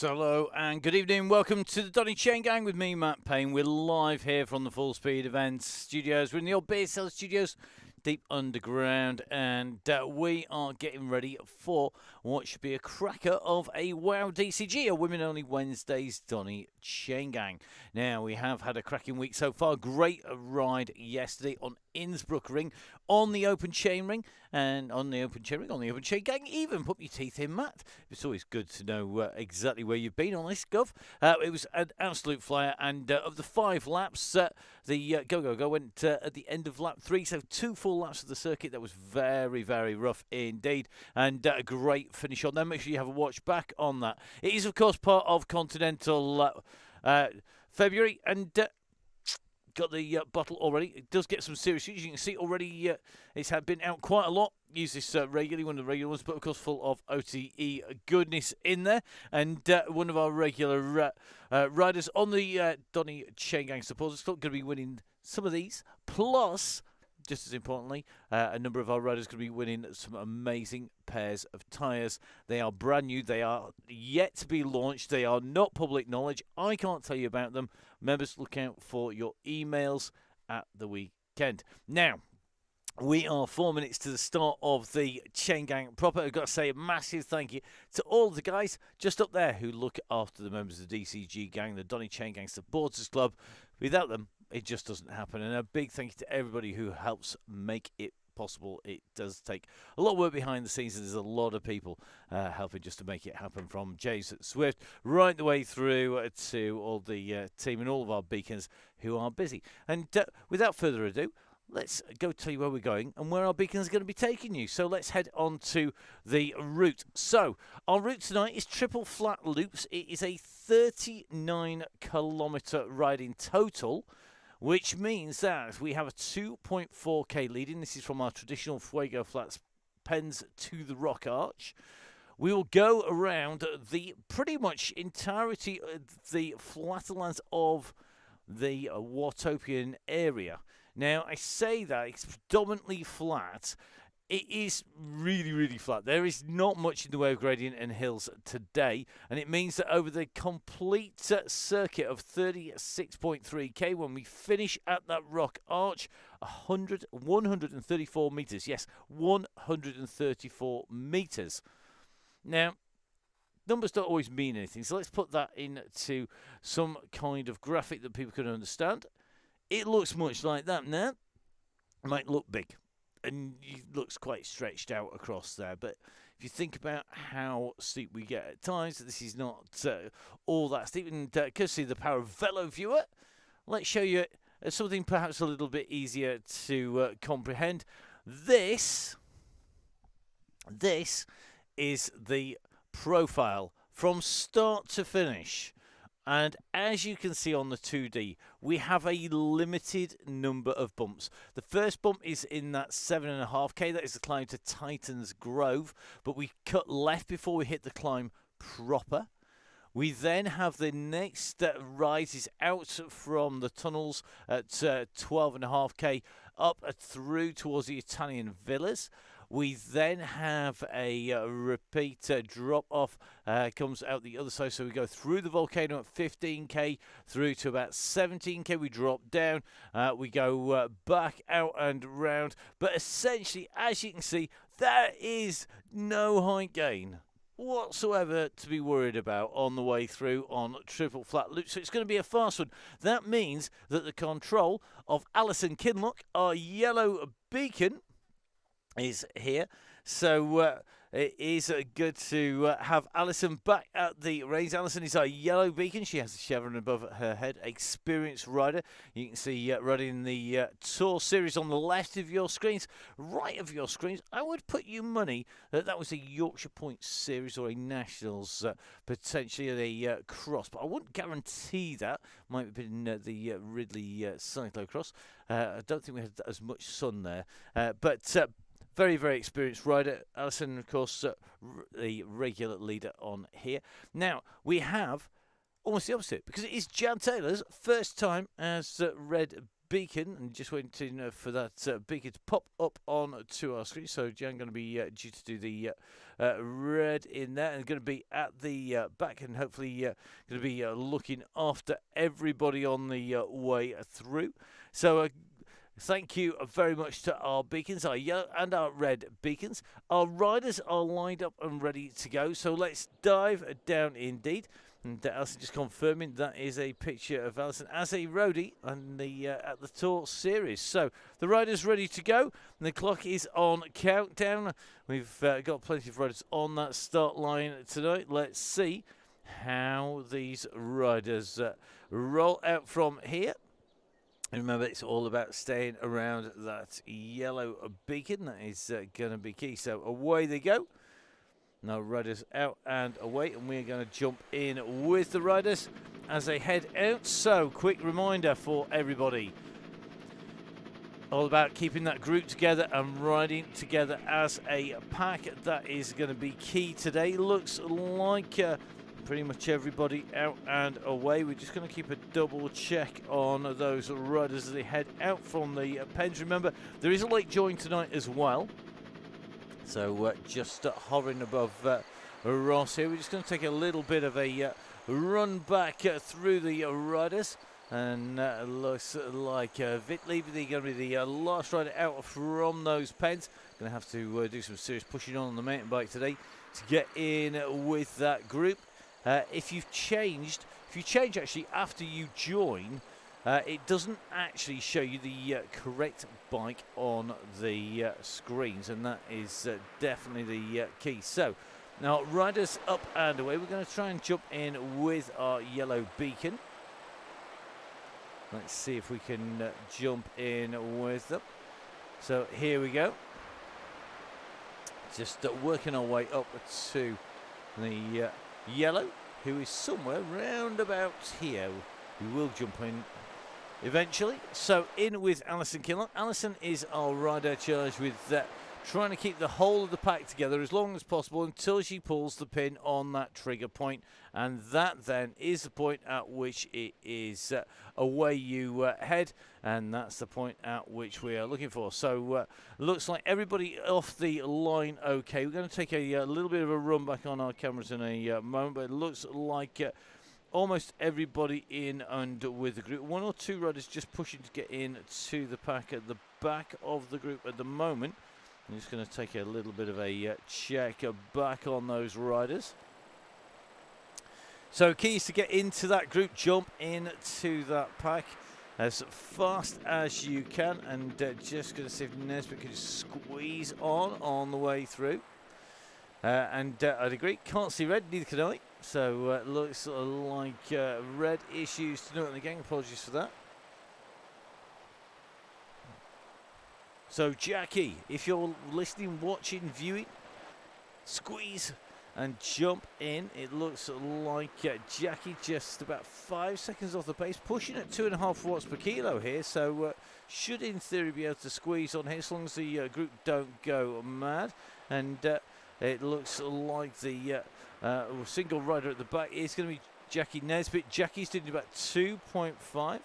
So hello and good evening. Welcome to the Donny Chaingang with me, Matt Payne. We're live here from the Full Speed Events studios. We're in the old Beer Cellar studios, deep underground, and we are getting ready for what should be a cracker of a WoW DCG, a women-only Wednesdays Donny Chaingang. Now, we have had a cracking week so far. Great ride yesterday on Innsbruck Ring, on the open chain ring, and on the open chain ring, on the open chain gang. Even put your teeth in, Matt. It's always good to know exactly where you've been on this, Gov. It was an absolute flyer, and of the 5 laps, the Go went at the end of lap 3, so 2 full laps of the circuit. That was very, very rough indeed, and a great finish on there. Make sure you have a watch back on that. It is, of course, part of Continental February, and got the bottle already. It does get some serious use. You can see already it's been out quite a lot. Use this regularly, one of the regular ones, but of course full of OTE goodness in there. And one of our regular riders on the Donny Chaingang supporters club going to be winning some of these. Plus, just as importantly, a number of our riders going to be winning some amazing pairs of tyres. They are brand new. They are yet to be launched. They are not public knowledge. I can't tell you about them. Members, look out for your emails at the weekend. Now, we are 4 minutes to the start of the Chain Gang proper. I've got to say a massive thank you to all the guys just up there who look after the members of the DCG gang, the Donny Chain Gang Supporters Club. Without them, it just doesn't happen. And a big thank you to everybody who helps make it possible. It does take a lot of work behind the scenes, and there's a lot of people helping just to make it happen, from James Swift right the way through to all the team and all of our beacons who are busy. And without further ado, let's go tell you where we're going and where our beacons are going to be taking you. So let's head on to the route. So our route tonight is triple flat loops. It is a 39-kilometre ride in total, which means that we have a 2.4k lead in. This is from our traditional Fuego Flats Pens to the Rock Arch. We will go around the pretty much entirety of the flatlands of the Watopian area. Now, I say that it's predominantly flat. It is really, really flat. There is not much in the way of gradient and hills today, and it means that over the complete circuit of 36.3k, when we finish at that rock arch, 134 metres. Yes, 134 metres. Now, numbers don't always mean anything, so let's put that into some kind of graphic that people can understand. It looks much like that now. It might look big, and it looks quite stretched out across there. But if you think about how steep we get at times, this is not all that steep. And courtesy of the Power of Velo Viewer, let's show you something perhaps a little bit easier to comprehend. This is the profile from start to finish. And as you can see on the 2D, we have a limited number of bumps. The first bump is in that 7.5k. That is the climb to Titan's Grove. But we cut left before we hit the climb proper. We then have the next rises out from the tunnels at 12.5k up through towards the Italian villas. We then have a repeat drop off, comes out the other side. So we go through the volcano at 15k through to about 17k. We drop down, we go back out and round. But essentially, as you can see, there is no height gain whatsoever to be worried about on the way through on triple flat loop. So it's going to be a fast one. That means that the control of Alison Kinlock, our yellow beacon, is here. So it is good to have Alison back at the reins. Alison is our yellow beacon. She has a chevron above her head. Experienced rider. You can see running the Tour Series on the left of your screens. Right of your screens, I would put you money that that was a Yorkshire Point Series or a Nationals, potentially a cross. But I wouldn't guarantee that. Might have been the Ridley cyclocross. I don't think we had as much sun there. But very, very experienced rider. Alison, of course, the regular leader on here. Now, we have almost the opposite, because it is Jan Taylor's first time as Red beacon, and just waiting for that beacon to pop up on to our screen. So Jan going to be due to do the red in there, and going to be at the back, and hopefully going to be looking after everybody on the way through. So thank you very much to our beacons, our yellow and our red beacons. Our riders are lined up and ready to go, so let's dive down indeed. And Alison just confirming that is a picture of Alison as a roadie on the at the Tour Series. So the riders ready to go, and the clock is on countdown. We've got plenty of riders on that start line tonight. Let's see how these riders roll out from here. And remember, it's all about staying around that yellow beacon. That is going to be key. So away they go. Now riders out and away, and we're going to jump in with the riders as they head out. So quick reminder for everybody, all about keeping that group together and riding together as a pack. That is going to be key today. Looks like pretty much everybody out and away. We're just going to keep a double check on those riders as they head out from the pens. Remember, there is a late join tonight as well. So just hovering above Ross here. We're just going to take a little bit of a run back through the riders. And looks like Vitley is going to be the last rider out from those pens. Going to have to do some serious pushing on the mountain bike today to get in with that group. If you change actually after you join, it doesn't actually show you the correct bike on the screens, and that is definitely the key. So now riders up and away. We're going to try and jump in with our yellow beacon. Let's see if we can jump in with them. So here we go. Just working our way up to the yellow, who is somewhere round about here. We will jump in eventually. So in with Alison Kinloch. Alison is our rider charged with trying to keep the whole of the pack together as long as possible until she pulls the pin on that trigger point, and that then is the point at which it is away you head, and that's the point at which we are looking for. So looks like everybody off the line okay. We're going to take a little bit of a run back on our cameras in a moment, but it looks like almost everybody in and with the group. One or two riders just pushing to get in to the pack at the back of the group at the moment. I'm just going to take a little bit of a check back on those riders. So key is to get into that group, jump into that pack as fast as you can, and just going to see if Nesbitt can squeeze on the way through. And I'd agree, can't see red, neither can I. So looks like red issues to note in the gang. Apologies for that. So Jackie, if you're listening, watching, viewing, squeeze and jump in. It looks like Jackie just about 5 seconds off the pace, pushing at 2.5 watts per kilo here. So should in theory be able to squeeze on here as long as the group don't go mad. And it looks like the single rider at the back is going to be Jackie Nesbitt. Jackie's doing about 2.5.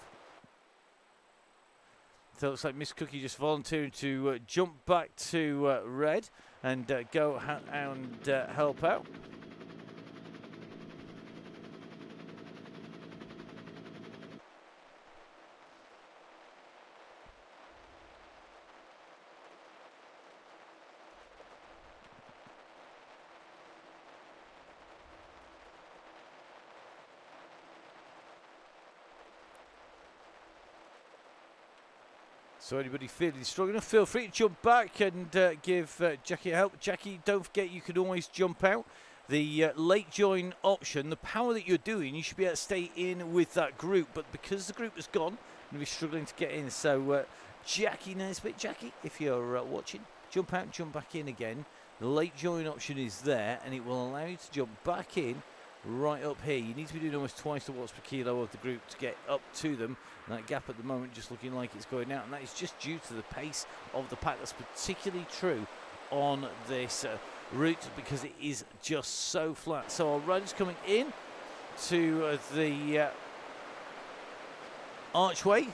So it looks like Miss Cookie just volunteering to jump back to red and go and help out. So anybody feeling strong enough, feel free to jump back and give Jackie a help. Jackie, don't forget you can always jump out. The late join option, the power that you're doing, you should be able to stay in with that group. But because the group is gone, you'll be struggling to get in. So Jackie Nesbitt, Jackie, if you're watching, jump out and jump back in again. The late join option is there, and it will allow you to jump back in right up here. You need to be doing almost twice the watts per kilo of the group to get up to them. And that gap at the moment just looking like it's going out, and that is just due to the pace of the pack. That's particularly true on this route because it is just so flat. So our riders coming in to the archway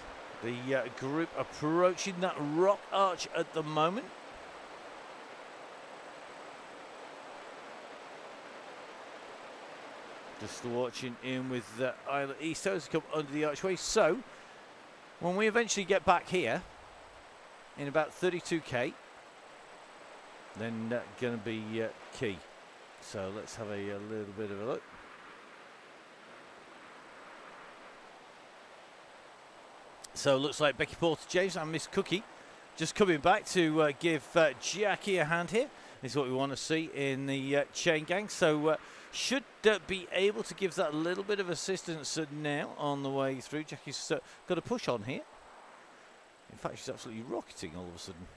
The group approaching that rock arch at the moment. Just watching in with Isla Easto as come under the archway. So, when we eventually get back here, in about 32k, then going to be key. So let's have a little bit of a look. So looks like Becky Porter-James and Miss Cookie just coming back to give Jackie a hand here. This is what we want to see in the Chaingang. So should be able to give that a little bit of assistance now on the way through. Jackie's got a push on here. In fact, she's absolutely rocketing all of a sudden.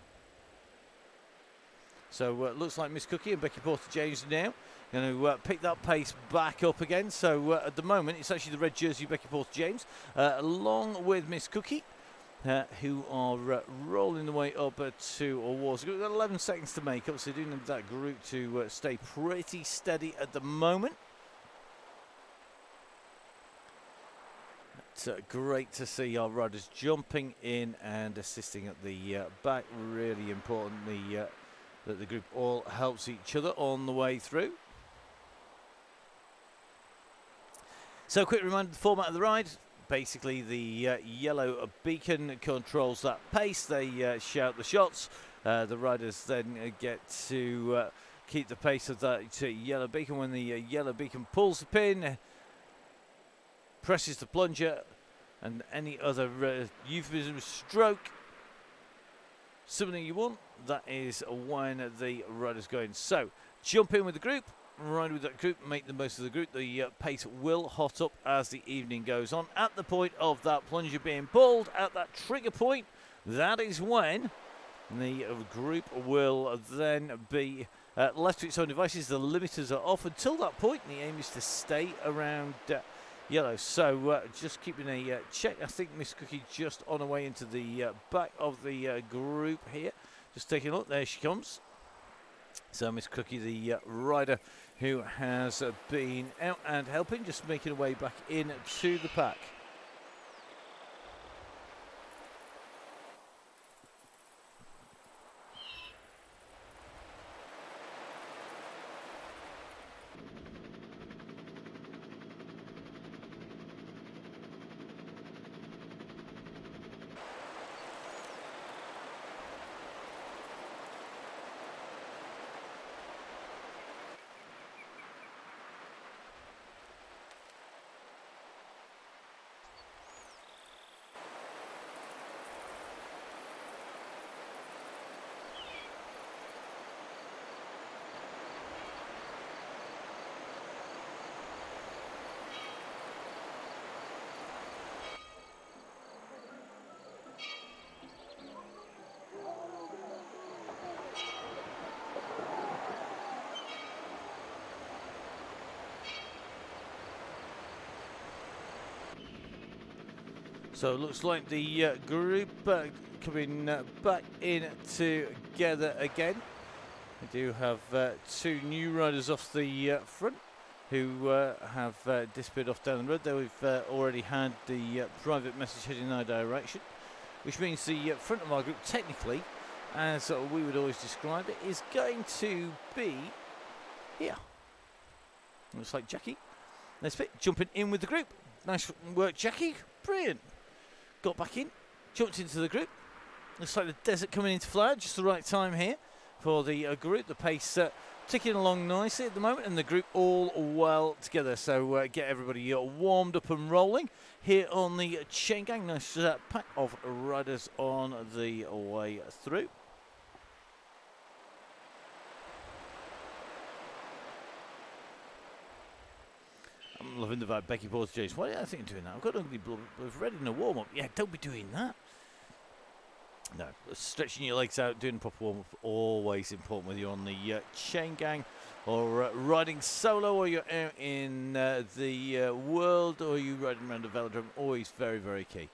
So looks like Miss Cookie and Becky Porter-James now going to pick that pace back up again. So at the moment, it's actually the red jersey Becky Porter-James, along with Miss Cookie, who are rolling the way up to awards. We've got 11 seconds to make up, so doing that group to stay pretty steady at the moment. It's great to see our riders jumping in and assisting at the back. Really important that the group all helps each other on the way through. So, quick reminder of the format of the ride. Basically, the yellow beacon controls that pace. They shout the shots. The riders then get to keep the pace of that yellow beacon. When the yellow beacon pulls the pin, presses the plunger, and any other euphemism, stroke, something you want, that is when the riders go in. So, jump in with the group. Ride with that group, make the most of the group. The pace will hot up as the evening goes on. At the point of that plunger being pulled, at that trigger point, that is when the group will then be left to its own devices. The limiters are off until that point. The aim is to stay around yellow. So just keeping a check. I think Miss Cookie just on her way into the back of the group here. Just taking a look. There she comes. So Miss Cookie, the rider who has been out and helping, just making her way back into the pack. So it looks like the group coming back in together again. We do have two new riders off the front who have disappeared off down the road. There we've already had the private message heading in our direction, which means the front of our group, technically, as we would always describe it, is going to be here. Looks like Jackie. Let's fit, jumping in with the group. Nice work, Jackie. Brilliant. Got back in, jumped into the group. Looks like the desert coming into flower, just the right time here for the group. The pace ticking along nicely at the moment, and the group all well together. So get everybody warmed up and rolling here on the Chaingang. Nice pack of riders on the way through. I'm loving the vibe. Becky Porter-James. Why do I think I'm doing that? I've got ugly blood. We've read in a warm-up. Yeah, don't be doing that. No, stretching your legs out, doing a proper warm-up, always important whether you're on the Chaingang or riding solo, or you're out in the world, or you riding around a velodrome. Always very, very key.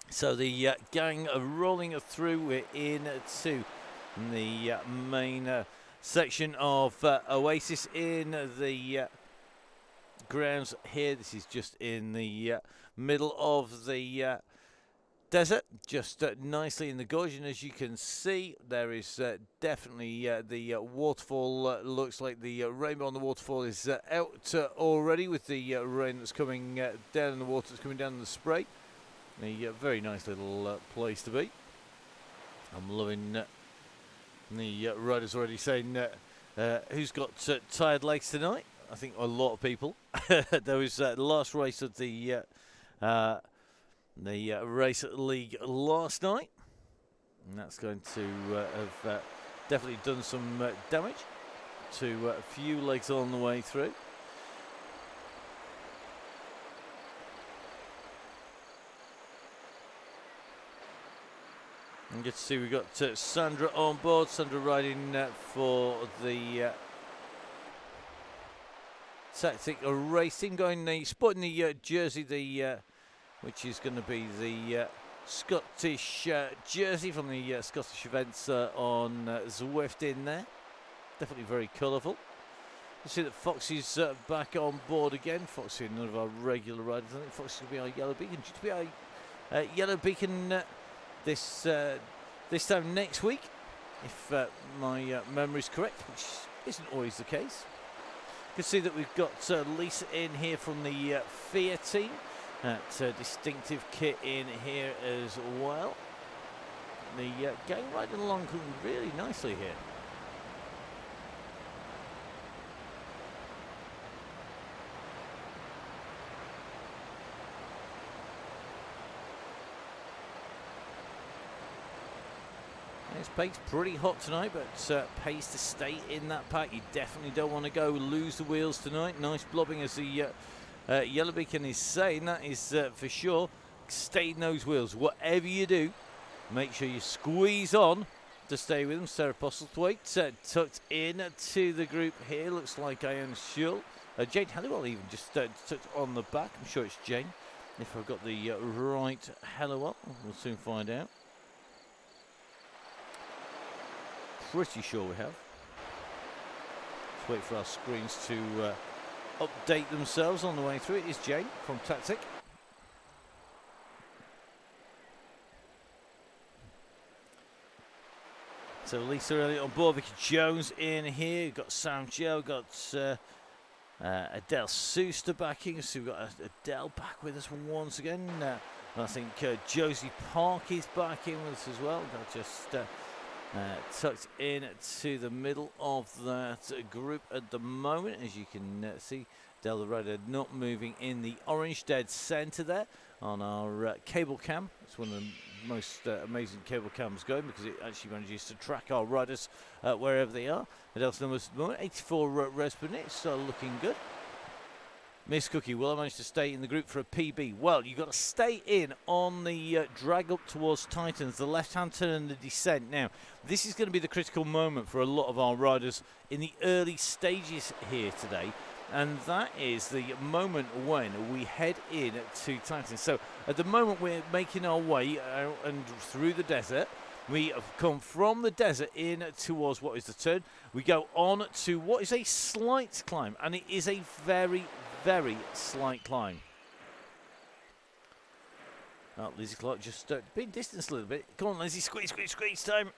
So the gang are rolling through. We're into the main section of Oasis in the grounds here. This is just in the middle of the desert, just nicely in the gorge, and as you can see, there is definitely the waterfall. Looks like the rainbow on the waterfall is out already, with the rain that's coming down, and the water that's coming down in the spray. A very nice little place to be. I'm loving the riders already saying who's got tired legs tonight. I think a lot of people. There was the last race of the race league last night, and that's going to have definitely done some damage to a few legs on the way through. And good to see we've got Sandra on board. Sandra riding for the Tactic Racing, sporting the jersey, which is going to be the Scottish jersey from the Scottish events on Zwift in there. Definitely very colourful. You see that Foxy's back on board again. Foxy, none of our regular riders. I think Foxy's going to be our Yellow Beacon. Due to be our Yellow Beacon this time next week, if my memory's correct, which isn't always the case. You can see that we've got Lisa in here from the FIA team. That distinctive kit in here as well. The gang riding along really nicely here. This pace pretty hot tonight, but pace to stay in that pack. You definitely don't want to lose the wheels tonight. Nice blobbing, as the Yellow Beacon is saying, that is for sure. Stay in those wheels. Whatever you do, make sure you squeeze on to stay with them. Sarah Postlethwaite tucked in to the group here. Looks like Ian Schull. Jane Halliwell even just tucked on the back. I'm sure it's Jane, if I've got the right Halliwell. We'll soon find out. Pretty sure we have. Let's wait for our screens to update themselves on the way through. It is Jane from Tactic. So Lisa early on board. Vicky Jones in here. We've got Sam Joe. Got Adele Suster backing. So we've got Adele back with us once again. I think Josie Park is back in with us as well. Got just tucked in to the middle of that group at the moment, as you can see. Del Rider not moving in the orange dead centre there on our cable cam. It's one of the most amazing cable cams going, because it actually manages to track our riders wherever they are. Adele's numbers at the moment, 84 res per minute, so looking good. Miss Cookie, will I manage to stay in the group for a PB? Well, you've got to stay in on the drag up towards Titans, the left-hand turn and the descent. Now, this is going to be the critical moment for a lot of our riders in the early stages here today, and that is the moment when we head in to Titans. So, at the moment, we're making our way out and through the desert. We have come from the desert in towards what is the turn. We go on to what is a slight climb, and it is a very, very slight climb. Oh, Lizzie Clark just being distanced a little bit. Come on, Lizzie, squeeze, squeeze, squeeze time.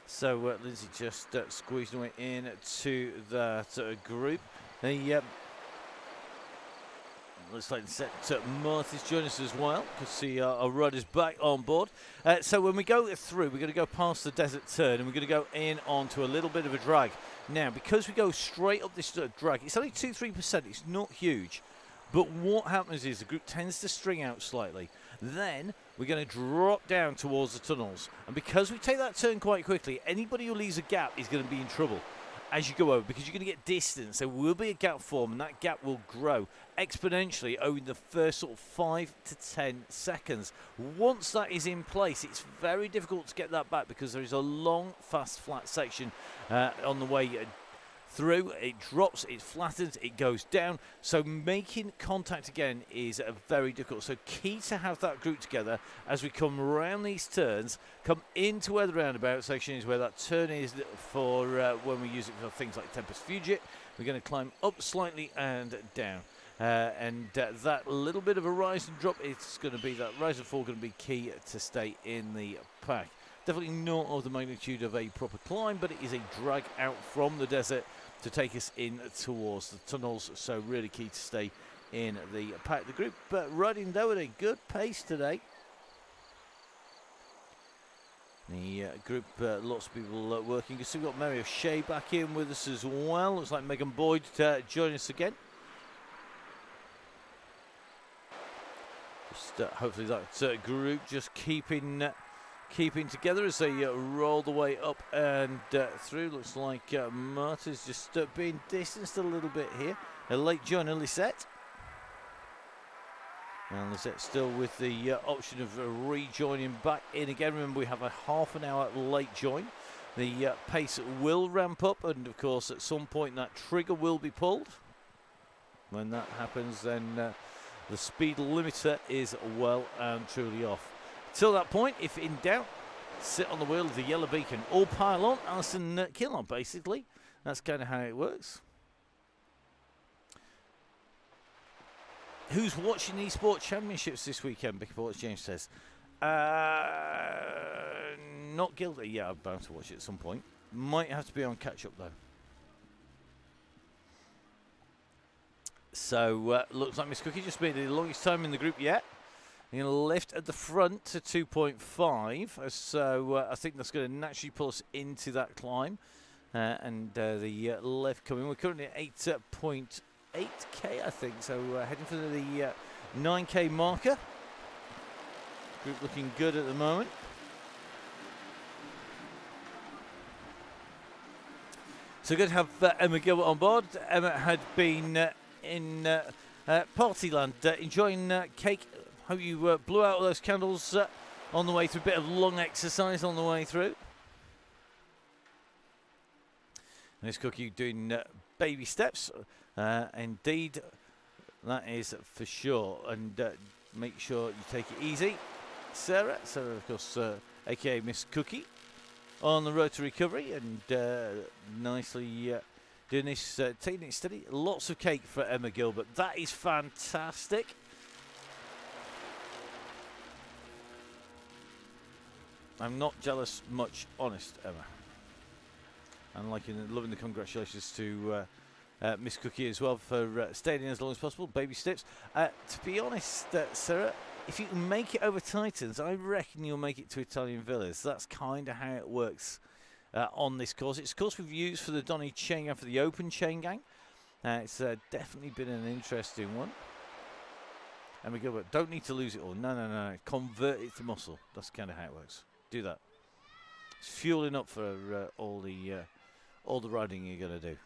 So Lizzie just squeezed away in to that group. Looks like Martha's joined us as well. You can see our riders back on board. So when we go through, we're going to go past the desert turn, and we're going to go in onto a little bit of a drag. Now, because we go straight up this drag, it's only 2-3%. It's not huge. But what happens is the group tends to string out slightly. Then we're going to drop down towards the tunnels. And because we take that turn quite quickly, anybody who leaves a gap is going to be in trouble as you go over, because you're going to get distance. There will be a gap form, and that gap will grow exponentially over the first sort of 5 to 10 seconds. Once that is in place, it's very difficult to get that back, because there is a long, fast, flat section on the way through. It drops, it flattens, it goes down. So making contact again is very difficult. So key to have that group together as we come around these turns, come into where the roundabout section is, where that turn is for when we use it for things like Tempest Fugit. We're going to climb up slightly and down. That little bit of a rise and drop, it's going to be that rise and fall going to be key to stay in the pack. Definitely not of the magnitude of a proper climb, but it is a drag out from the desert to take us in towards the tunnels. So really key to stay in the pack. The group riding though at a good pace today. The group, lots of people working. So we've got Mary O'Shea back in with us as well. Looks like Megan Boyd joining us again. Just hopefully that group just keeping together as they roll the way up and through. Looks like Marta's just being distanced a little bit here. A late joiner, Lisette. And Lisette still with the option of rejoining back in again. Remember, we have a half an hour late join. The pace will ramp up, and of course, at some point that trigger will be pulled. When that happens, then the speed limiter is well and truly off. Till that point, if in doubt, sit on the wheel of the yellow beacon. All pile on, Alison kill on, basically. That's kind of how it works. Who's watching the eSport Championships this weekend? Big Sports James says. Not guilty. Yeah, I'm bound to watch it at some point. Might have to be on catch-up, though. So, looks like Miss Cookie just made the longest time in the group yet. Going to lift at the front to 2.5. So, I think that's going to naturally pull us into that climb. The left coming. We're currently at 8.8K, I think. So, heading for the 9K marker. Group looking good at the moment. So good to have Emma Gilbert on board. Emma had been in Partyland enjoying cake. Hope you blew out all those candles on the way through. A bit of long exercise on the way through. Miss Cookie doing baby steps. Indeed, that is for sure. And make sure you take it easy. Sarah, of course, aka Miss Cookie, on the road to recovery, and nicely doing this, taking it steady. Lots of cake for Emma Gilbert. That is fantastic. I'm not jealous much, honest, Emma. And loving the congratulations to Miss Cookie as well for staying in as long as possible. Baby steps. To be honest, Sarah, if you can make it over Titans, I reckon you'll make it to Italian Villas. That's kind of how it works on this course. It's a course we've used for the Donny Chaingang, for the Open Chaingang. It's definitely been an interesting one. And we go, but don't need to lose it all. No. Convert it to muscle. That's kind of how it works. Do that. It's fueling up for all the riding you're going to do.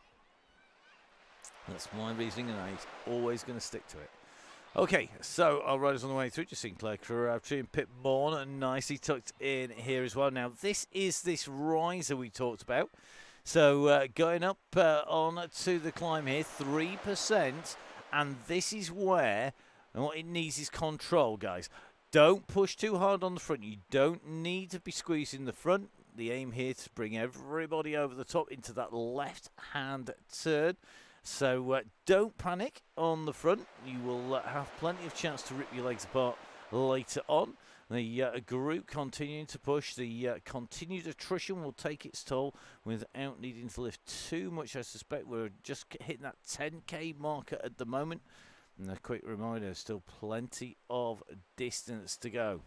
That's my reasoning, and I'm always going to stick to it. Okay, so our riders on the way through. Just Sinclair, Crabtree and Pip Bourne, nicely tucked in here as well. Now, this is this riser we talked about. So going up on to the climb here, 3%. And this is where, and what it needs is control, guys. Don't push too hard on the front. You don't need to be squeezing the front. The aim here to bring everybody over the top into that left-hand turn. So don't panic on the front. You will have plenty of chance to rip your legs apart later on. The group continuing to push. The continued attrition will take its toll without needing to lift too much, I suspect. We're just hitting that 10K marker at the moment. And a quick reminder, still plenty of distance to go.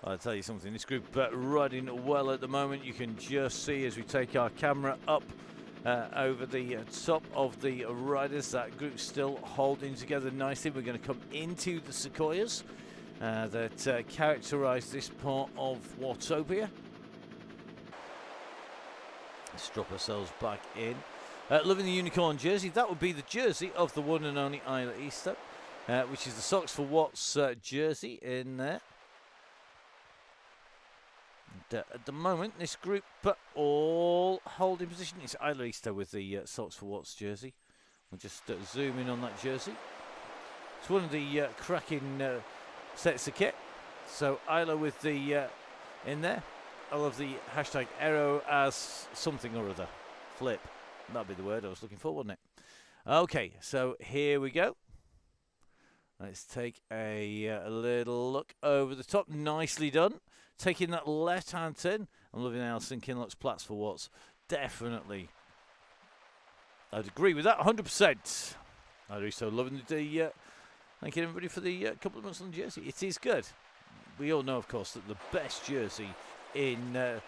I'll tell you something, this group riding well at the moment. You can just see as we take our camera up over the top of the riders, that group still holding together nicely. We're going to come into the sequoias that characterise this part of Watopia. Let's drop ourselves back in. Loving the unicorn jersey. That would be the jersey of the one and only Isla Easter, which is the Socks for Watts jersey in there. And, at the moment, this group all holding position. It's Isla Easter with the Socks for Watts jersey. We'll just zoom in on that jersey. It's one of the cracking sets of kit. So Isla with the in there. I love the hashtag Aero as something or other. Flip. That'd be the word I was looking for, wouldn't it? Okay, so here we go. Let's take a little look over the top. Nicely done. Taking that left-hand turn. I'm loving Alison Kinlock's plats for what's definitely... I'd agree with that 100%. I do so. Loving the... thank you, everybody, for the couple of months on the jersey. It is good. We all know, of course, that the best jersey in the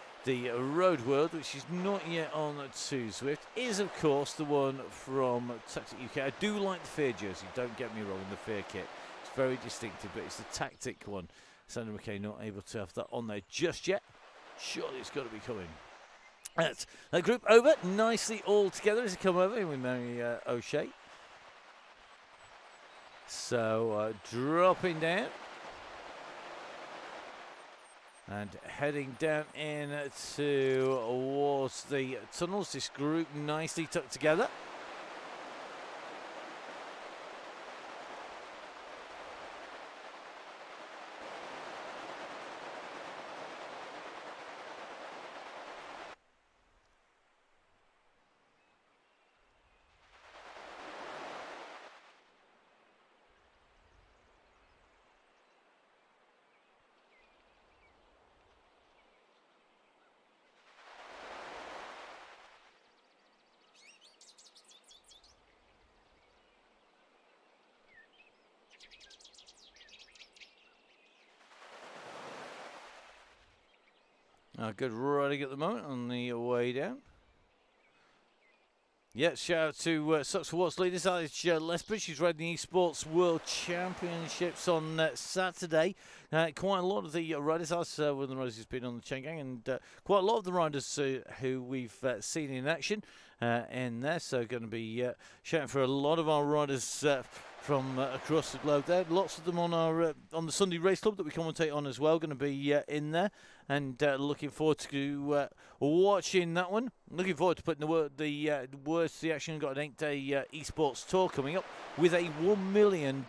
road world, which is not yet on to Zwift, is, of course, the one from Tactic UK. I do like the Fear jersey. Don't get me wrong, the Fear kit. It's very distinctive, but it's the Tactic one. Sandra McKay not able to have that on there just yet. Surely it's got to be coming. That's that group over nicely all together as they come over with Mary O'Shea. So dropping down and heading down in towards the tunnels. This group nicely tucked together. Good riding at the moment on the way down. Yeah, shout out to Sucks for What's leaders. That is Lethbridge. She's riding the Esports World Championships on Saturday. Quite a lot of the riders, as one of the riders who's been on the Chaingang, and quite a lot of the riders who we've seen in action in there. So going to be shouting for a lot of our riders from across the globe there. Lots of them on our on the Sunday Race Club that we commentate on as well. Going to be in there, and looking forward to watching that one. Looking forward to putting the words to the action. Got an 8-day esports tour coming up with a $1 million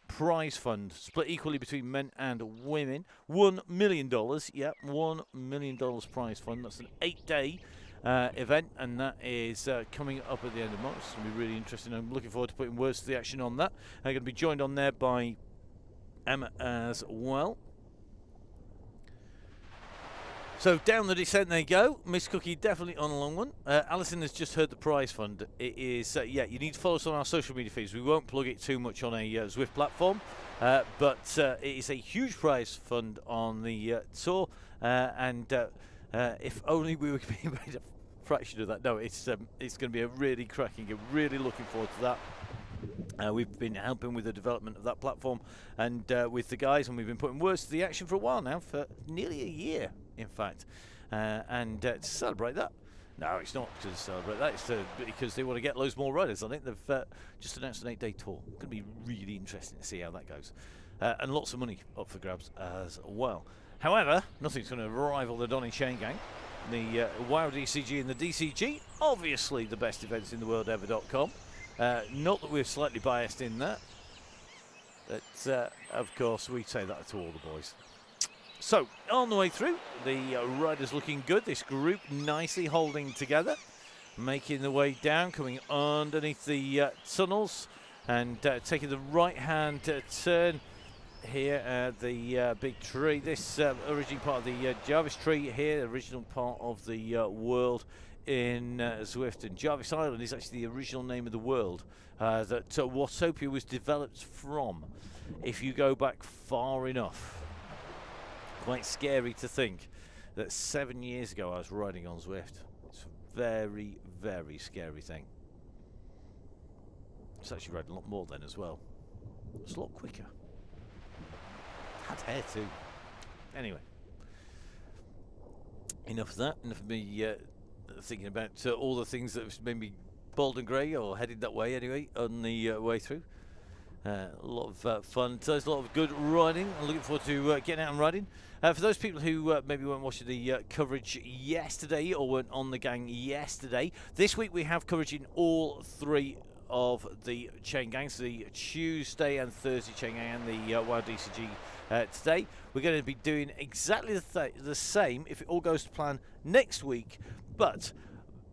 prize fund split equally between men and women. $1 million, yeah, $1 million prize fund. That's an 8-day event, and that is coming up at the end of March. It's going to be really interesting. I'm looking forward to putting words to the action on that. I'm going to be joined on there by Emma as well. So down the descent they go. Miss Cookie definitely on a long one. Alison has just heard the prize fund. It is, yeah, you need to follow us on our social media feeds. We won't plug it too much on a Zwift platform, but it is a huge prize fund on the tour, and if only we were being made a fraction of that. No, it's going to be a really cracking game. Really looking forward to that. We've been helping with the development of that platform and with the guys, and we've been putting words to the action for a while now, for nearly a year, in fact. And to celebrate that, no, it's not to celebrate that. It's because they want to get loads more riders on it. They've just announced an 8-day tour. It's going to be really interesting to see how that goes, and lots of money up for grabs as well. However, nothing's going to rival the Donny Chaingang, the WoW DCG and the DCG. Obviously, the best events in the world ever.com. Not that we're slightly biased in that, but of course we say that to all the boys. So on the way through, the riders looking good. This group nicely holding together, making the way down, coming underneath the tunnels, and taking the right-hand turn here at the big tree. This original part of the Jarvis tree here, original part of the world in Zwift, and Jarvis Island is actually the original name of the world that Watopia was developed from, if you go back far enough. Quite scary to think that 7 years ago I was riding on Zwift. It's a very, very scary thing. It's actually riding a lot more then as well. It's a lot quicker. Had hair too. Anyway, enough of that. Enough of me thinking about all the things that have made me bald and grey, or headed that way anyway, on the way through. A lot of fun. So there's a lot of good riding. I'm looking forward to getting out and riding. For those people who maybe weren't watching the coverage yesterday or weren't on the gang yesterday, this week we have coverage in all three of the Chaingang, so the Tuesday and Thursday Chaingang and the Wild DCG today. We're going to be doing exactly the same, if it all goes to plan, next week, but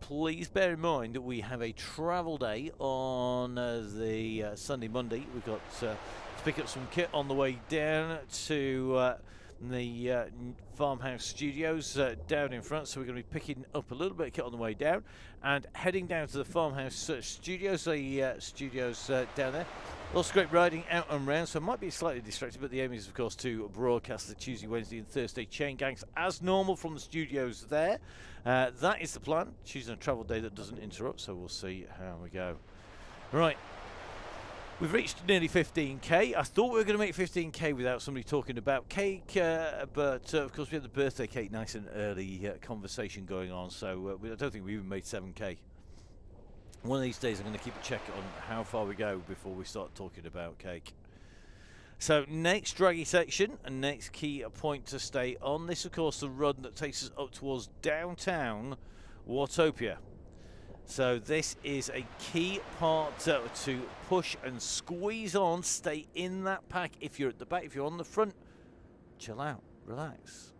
please bear in mind that we have a travel day on the Sunday, Monday. We've got to pick up some kit on the way down to the farmhouse studios down in front, so we're going to be picking up a little bit of kit on the way down and heading down to the farmhouse studios, down there. Also great riding out and round, so I might be slightly distracted, but the aim is of course to broadcast the Tuesday, Wednesday and Thursday chain gangs as normal from the studios there. That is the plan, choosing a travel day that doesn't interrupt, so we'll see how we go. Right. We've reached nearly 15k. I thought we were going to make 15k without somebody talking about cake, but of course we had the birthday cake nice and early conversation going on, so I don't think we even made 7k. One of these days I'm going to keep a check on how far we go before we start talking about cake. So next draggy section and next key point to stay on. This of course the run that takes us up towards downtown Watopia. So this is a key part to push and squeeze on, stay in that pack. If you're at the back, if you're on the front, chill out, relax.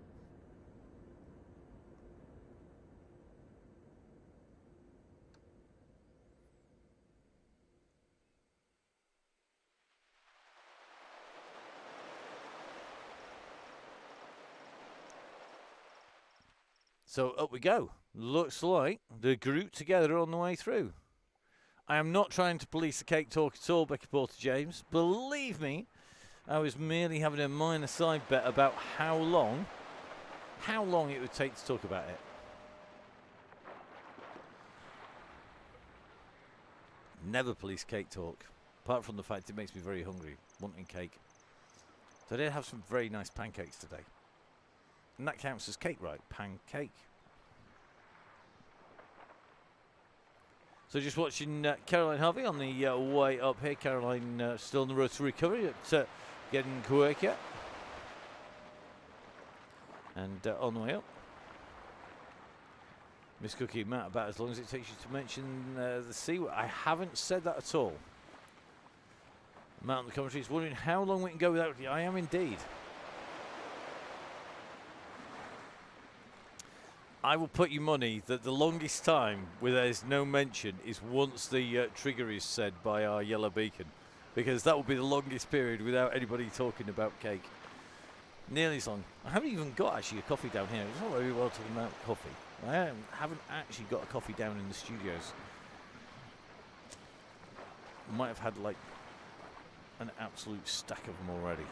So up we go. Looks like the group together on the way through. I am not trying to police the cake talk at all, Becky Porter-James. Believe me, I was merely having a minor side bet about how long it would take to talk about it. Never police cake talk, apart from the fact it makes me very hungry, wanting cake. So I did have some very nice pancakes today. And that counts as cake, right? Pancake. So just watching Caroline Harvey on the way up here. Caroline still on the road to recovery, getting quicker. And on the way up. Miss Cookie and Matt, about as long as it takes you to mention the C word. I haven't said that at all. Matt on the commentary is wondering how long we can go without you. I am indeed. I will put you money that the longest time where there's no mention is once the trigger is said by our yellow beacon, because that will be the longest period without anybody talking about cake. Nearly as long. I haven't even got actually a coffee down here. It's not very well talking about coffee. I haven't actually got a coffee down in the studios. Might have had like an absolute stack of them already.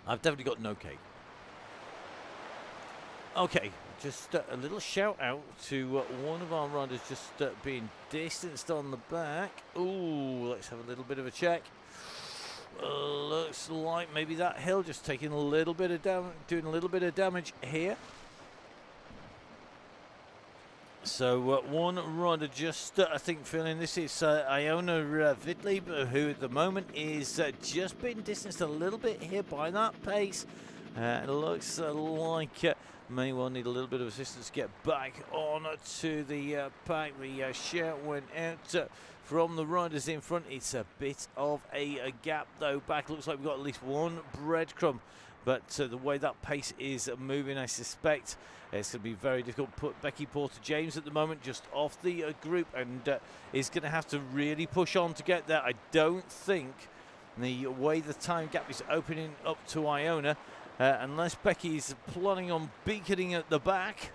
I've definitely got no cake. Okay, just a little shout out to one of our riders just being distanced on the back. Ooh, let's have a little bit of a check. Looks like maybe that hill just taking a little bit of damage, doing a little bit of damage here. So one rider just, I think, feeling this is Iona Vidley, who at the moment is just being distanced a little bit here by that pace. It looks like may well need a little bit of assistance to get back on to the pack. The shout went out from the riders in front. It's a bit of a gap though. Back looks like we've got at least one breadcrumb, but the way that pace is moving, I suspect it's going to be very difficult. Put Becky Porter-James at the moment just off the group, and is going to have to really push on to get there. I don't think the way the time gap is opening up to Iona, unless Becky's planning on beaconing at the back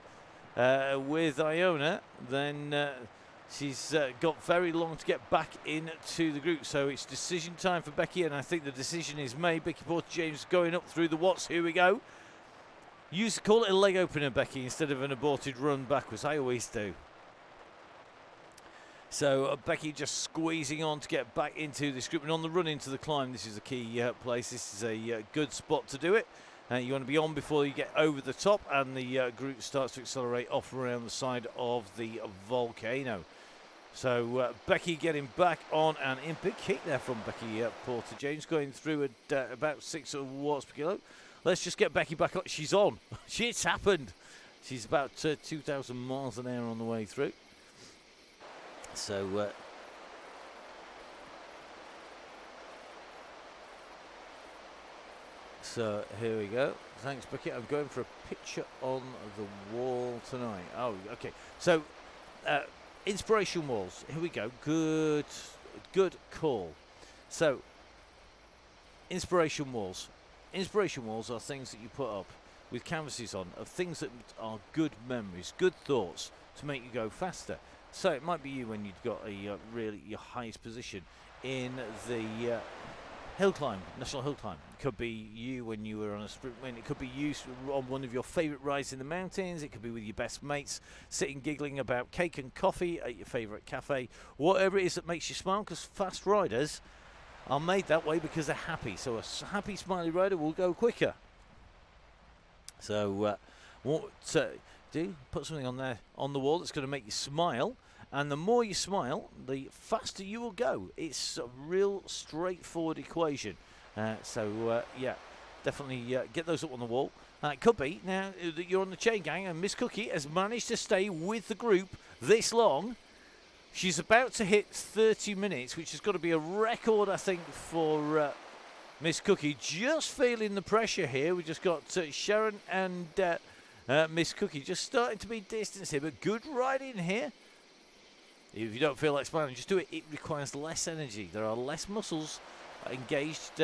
with Iona, then she's got very long to get back into the group. So it's decision time for Becky, and I think the decision is made. Becky Porter-James going up through the Watts. Here we go. Used to call it a leg opener, Becky, instead of an aborted run backwards. I always do. So Becky just squeezing on to get back into this group, and on the run into the climb, this is a key place. This is a good spot to do it. You want to be on before you get over the top, and the group starts to accelerate off around the side of the volcano. So Becky getting back on, and in big kick there from Becky Porter-James, going through at about 6 watts per kilo. Let's just get Becky back on. She's on. It's happened. She's about 2,000 miles an hour on the way through. So So here we go. Thanks, Becky. I'm going for a picture on the wall tonight. Oh, okay. So, inspiration walls. Here we go. Good call. So, inspiration walls. Inspiration walls are things that you put up with canvases on of things that are good memories, good thoughts to make you go faster. So it might be you when you've got a really your highest position in the hill climb, national hill climb. It could be you when you were on a sprint win. It could be you on one of your favourite rides in the mountains. It could be with your best mates, sitting giggling about cake and coffee at your favourite cafe. Whatever it is that makes you smile, because fast riders are made that way because they're happy. So a happy, smiley rider will go quicker. So what do? Put something on there on the wall that's going to make you smile. And the more you smile, the faster you will go. It's a real straightforward equation. Yeah, definitely get those up on the wall. It could be now that you're on the Chaingang and Miss Cookie has managed to stay with the group this long. She's about to hit 30 minutes, which has got to be a record, I think, for Miss Cookie. Just feeling the pressure here. We just got Sharon and Miss Cookie just starting to be distanced here, but good riding here. If you don't feel like smiling, just do it. It requires less energy. There are less muscles engaged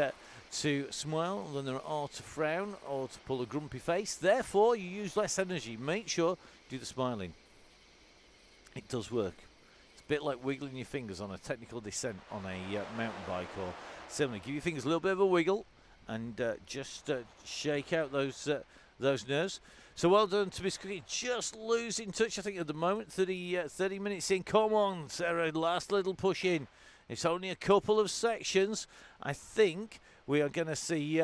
to smile than there are to frown or to pull a grumpy face. Therefore, you use less energy. Make sure you do the smiling. It does work. It's a bit like wiggling your fingers on a technical descent on a mountain bike or similar. Give your fingers a little bit of a wiggle and just shake out those nerves. So well done to Miss Cookie. Just losing touch, I think, at the moment. 30 minutes in. Come on, Sarah. Last little push in. It's only a couple of sections. I think we are going to see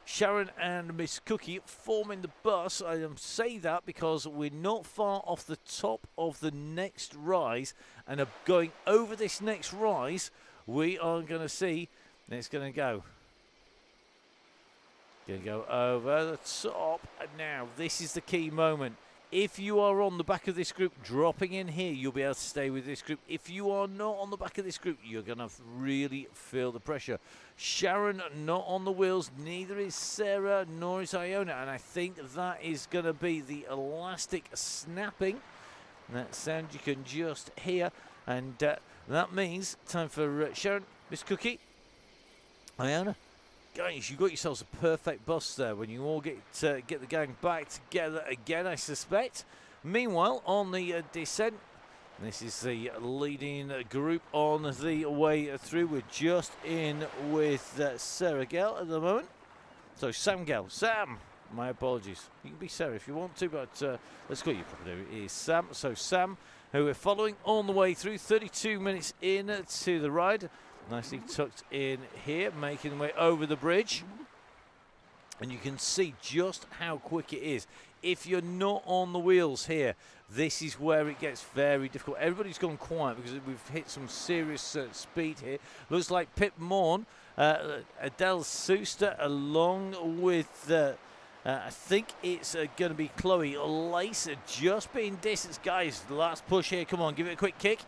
Sharon and Miss Cookie forming the bus. I say that because we're not far off the top of the next rise. And going over this next rise, we are going to see, it's going to go. Going to go over the top. And now, this is the key moment. If you are on the back of this group, dropping in here, you'll be able to stay with this group. If you are not on the back of this group, you're going to really feel the pressure. Sharon not on the wheels, neither is Sarah, nor is Iona. And I think that is going to be the elastic snapping. That sound you can just hear. And that means time for Sharon, Miss Cookie, Iona. Guys, you got yourselves a perfect bus there when you all get the gang back together again, I suspect. Meanwhile, on the descent, this is the leading group on the way through. We're just in with Sarah Gell at the moment. So Sam Gell. Sam, my apologies. You can be Sarah if you want to, but let's call you properly. It is Sam. So Sam, who we're following on the way through, 32 minutes in to the ride. Nicely tucked in here, making the way over the bridge. And you can see just how quick it is. If you're not on the wheels here, this is where it gets very difficult. Everybody's gone quiet because we've hit some serious speed here. Looks like Pip Morn, Adele Suster, along with, I think it's going to be Chloe Lace, just being distanced. Guys, the last push here. Come on, give it a quick kick.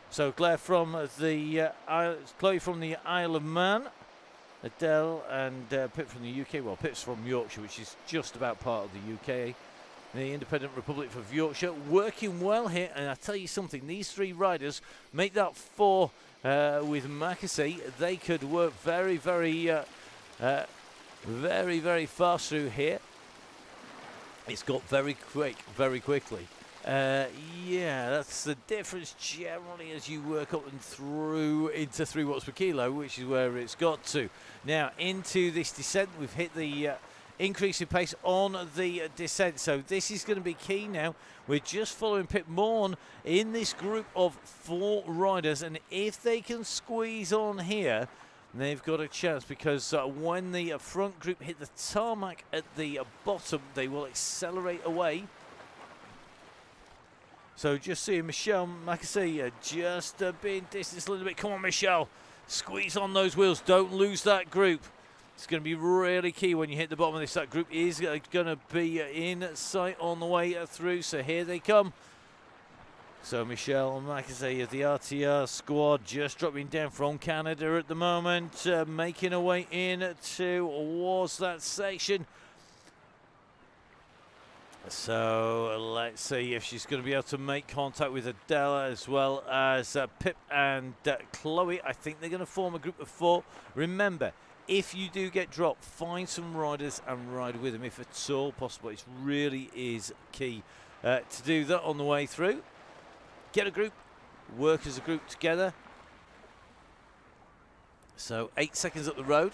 So Claire from the Chloe from the Isle of Man, Adele and Pip from the UK. Well, Pip's from Yorkshire, which is just about part of the UK, the Independent Republic of Yorkshire. Working well here, and I tell you something, these three riders make that four with Macassey. They could work very, very fast through here. It's got very quick, very quickly. Yeah, that's the difference generally as you work up and through into 3 watts per kilo, which is where it's got to. Now, into this descent, we've hit the increase in pace on the descent. So this is going to be key now. We're just following Pip Morn in this group of 4 riders. And if they can squeeze on here, they've got a chance, because when the front group hit the tarmac at the bottom, they will accelerate away. So just seeing Michelle Macassey just being distanced a little bit. Come on, Michelle. Squeeze on those wheels. Don't lose that group. It's going to be really key when you hit the bottom of this. That group is going to be in sight on the way through. So here they come. So Michelle Macasey of the RTR squad just dropping down from Canada at the moment, making her way in towards that section. So let's see if she's going to be able to make contact with Adela as well as Pip and Chloe. I think they're going to form a group of 4. Remember, if you do get dropped, find some riders and ride with them if at all possible. It really is key to do that on the way through. Get a group, work as a group together. So 8 seconds up the road.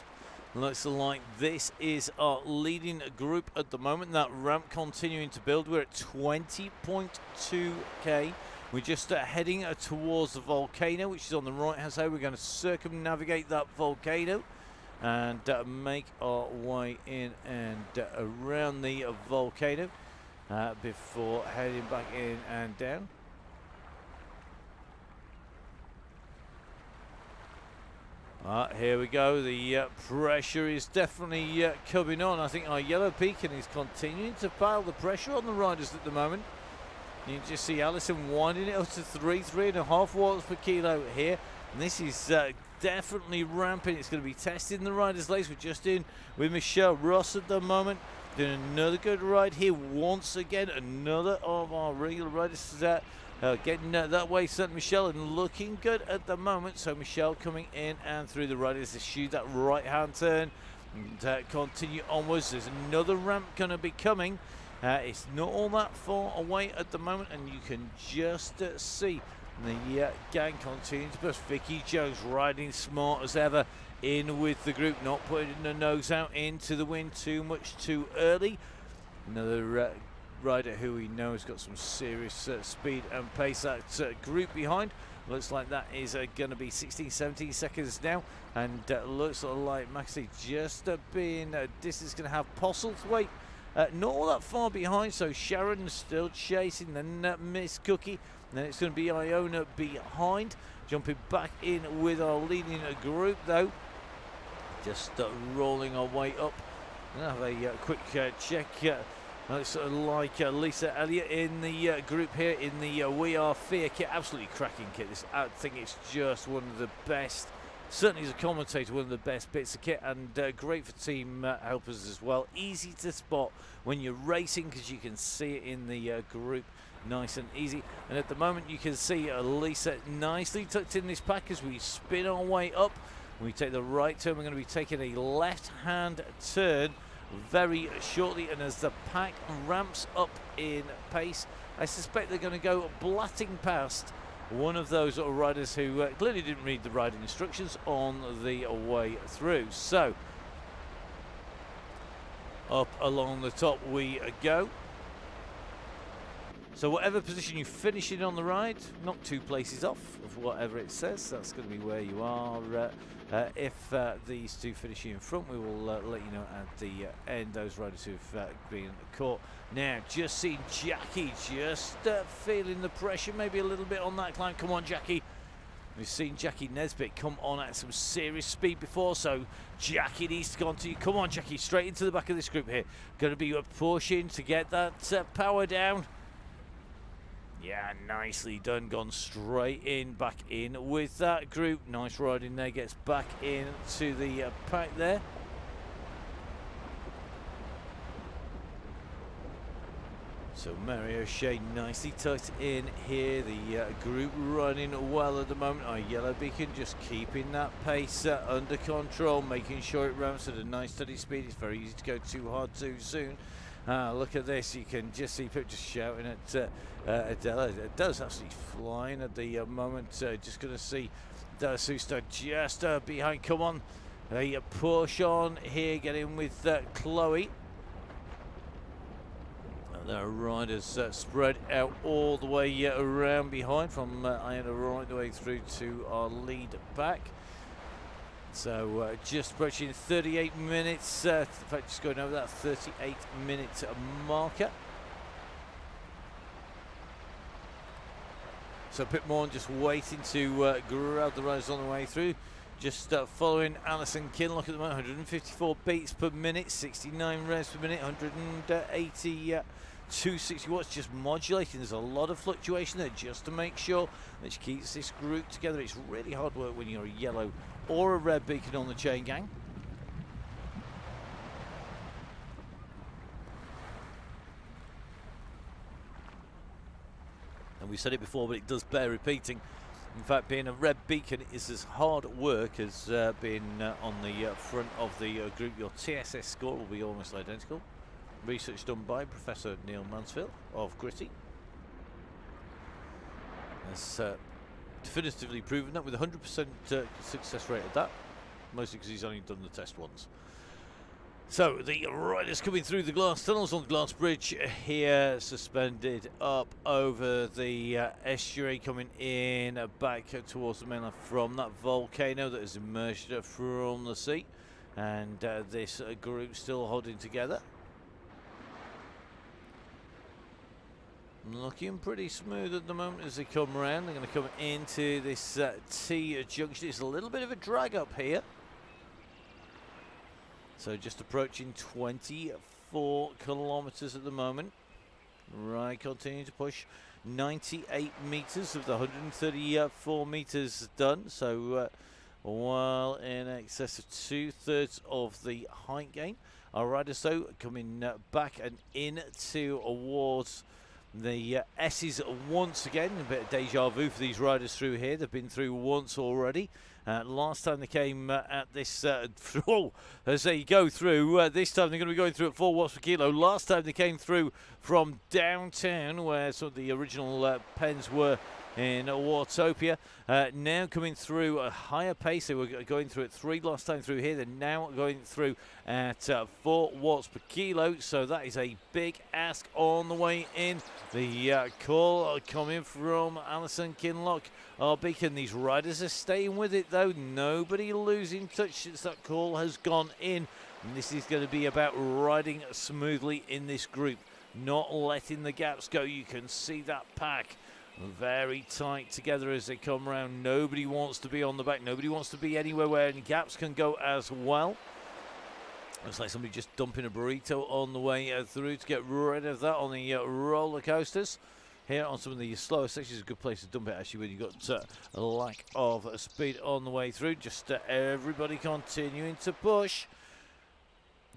Looks like this is our leading group at the moment. That ramp continuing to build. We're at 20.2k. We're just heading towards the volcano, which is on the right hand side. We're going to circumnavigate that volcano and make our way in and around the volcano before heading back in and down. Here we go. The pressure is definitely coming on. I think our yellow beacon is continuing to pile the pressure on the riders at the moment. You can just see Alison winding it up to 3.5 watts per kilo here. And this is definitely ramping. It's going to be testing the riders' legs. We're just in with Michelle Ross at the moment. Doing another good ride here once again. Another of our regular riders getting that way, St. Michelle, and looking good at the moment. So Michelle coming in and through the riders to shoot that right hand turn and continue onwards. There's another ramp going to be coming. It's not all that far away at the moment, and you can just see the gang continue to push. Vicky Jones riding smart as ever in with the group, not putting the nose out into the wind too much too early. Another rider who we know has got some serious speed and pace. That group behind looks like that is going to be 16-17 seconds now, and looks like Maxie just being distance going to have Postlethwaite not all that far behind. So Sharon still chasing, then Miss Cookie, and then it's going to be Iona behind, jumping back in with our leading group though. Just rolling our way up. I'll have a quick check. Looks like Lisa Elliott in the group here in the We Are Fear kit. Absolutely cracking kit. This, I think it's just one of the best, certainly as a commentator, one of the best bits of kit, and great for team helpers as well. Easy to spot when you're racing because you can see it in the group nice and easy. And at the moment you can see Lisa nicely tucked in this pack as we spin our way up. When we take the right turn, we're going to be taking a left-hand turn very shortly, and as the pack ramps up in pace, I suspect they're going to go blatting past one of those riders who clearly didn't read the riding instructions on the way through. So up along the top we go. So whatever position you finish in on the ride, not 2 places off of whatever it says, that's going to be where you are. If these 2 finish in front, we will let you know at the end, those riders who've been caught. Now, just seeing Jackie just feeling the pressure, maybe a little bit on that climb. Come on, Jackie. We've seen Jackie Nesbitt come on at some serious speed before, so Jackie needs to continue. Come on, Jackie, straight into the back of this group here. Going to be pushing to get that power down. Yeah, nicely done. Gone straight in, back in with that group. Nice riding there. Gets back into the pack there. So Mary O'Shea nicely tucked in here. The group running well at the moment. Our yellow beacon just keeping that pace under control, making sure it ramps at a nice steady speed. It's very easy to go too hard too soon. Look at this. You can just see Pip just shouting at Adela. Adela's absolutely flying at the moment. Just going to see Della Susto just behind. Come on. A push on here. Get in with Chloe. The riders spread out all the way around behind from Iona right the way through to our lead back. So just approaching 38 minutes, in fact just going over that 38-minute marker. So Pip Morn just waiting to grab the riders on the way through. Just following Alison Kinlock at the moment, 154 beats per minute, 69 revs per minute, 180 260 watts, just modulating. There's a lot of fluctuation there just to make sure that she keeps this group together. It's really hard work when you're a yellow or a red beacon on the Chaingang. And we said it before, but it does bear repeating. In fact, being a red beacon is as hard work as being on the front of the group. Your TSS score will be almost identical. Research done by Professor Neil Mansfield of Gritty has definitively proven that with 100% success rate at that, mostly because he's only done the test once. So the riders coming through the glass tunnels on the glass bridge here, suspended up over the estuary, coming in back towards the mainland from that volcano that has emerged from the sea, and this group still holding together. Looking pretty smooth at the moment as they come around. They're going to come into this T junction. It's a little bit of a drag up here. So just approaching 24 kilometers at the moment. Right, continue to push. 98 meters of the 134 meters done. So while in excess of 2/3 of the height gain. Our riders though coming back and in towards the S's once again. A bit of deja vu for these riders through here. They've been through once already. Last time they came at this, as they go through, this time they're going to be going through at 4 watts per kilo. Last time they came through from downtown, where some of the original pens were in Wartopia. Now coming through a higher pace. They were going through at 3 last time through here. They're now going through at 4 watts per kilo. So that is a big ask on the way in. The call coming from Alison Kinlock, our beacon. These riders are staying with it though. Nobody losing touch since that call has gone in. And this is going to be about riding smoothly in this group, not letting the gaps go. You can see that pack very tight together as they come around. Nobody wants to be on the back. Nobody wants to be anywhere where any gaps can go as well. Looks like somebody just dumping a burrito on the way through to get rid of that on the roller coasters. Here on some of the slower sections, a good place to dump it actually when you've got a lack of speed on the way through. Just everybody continuing to push.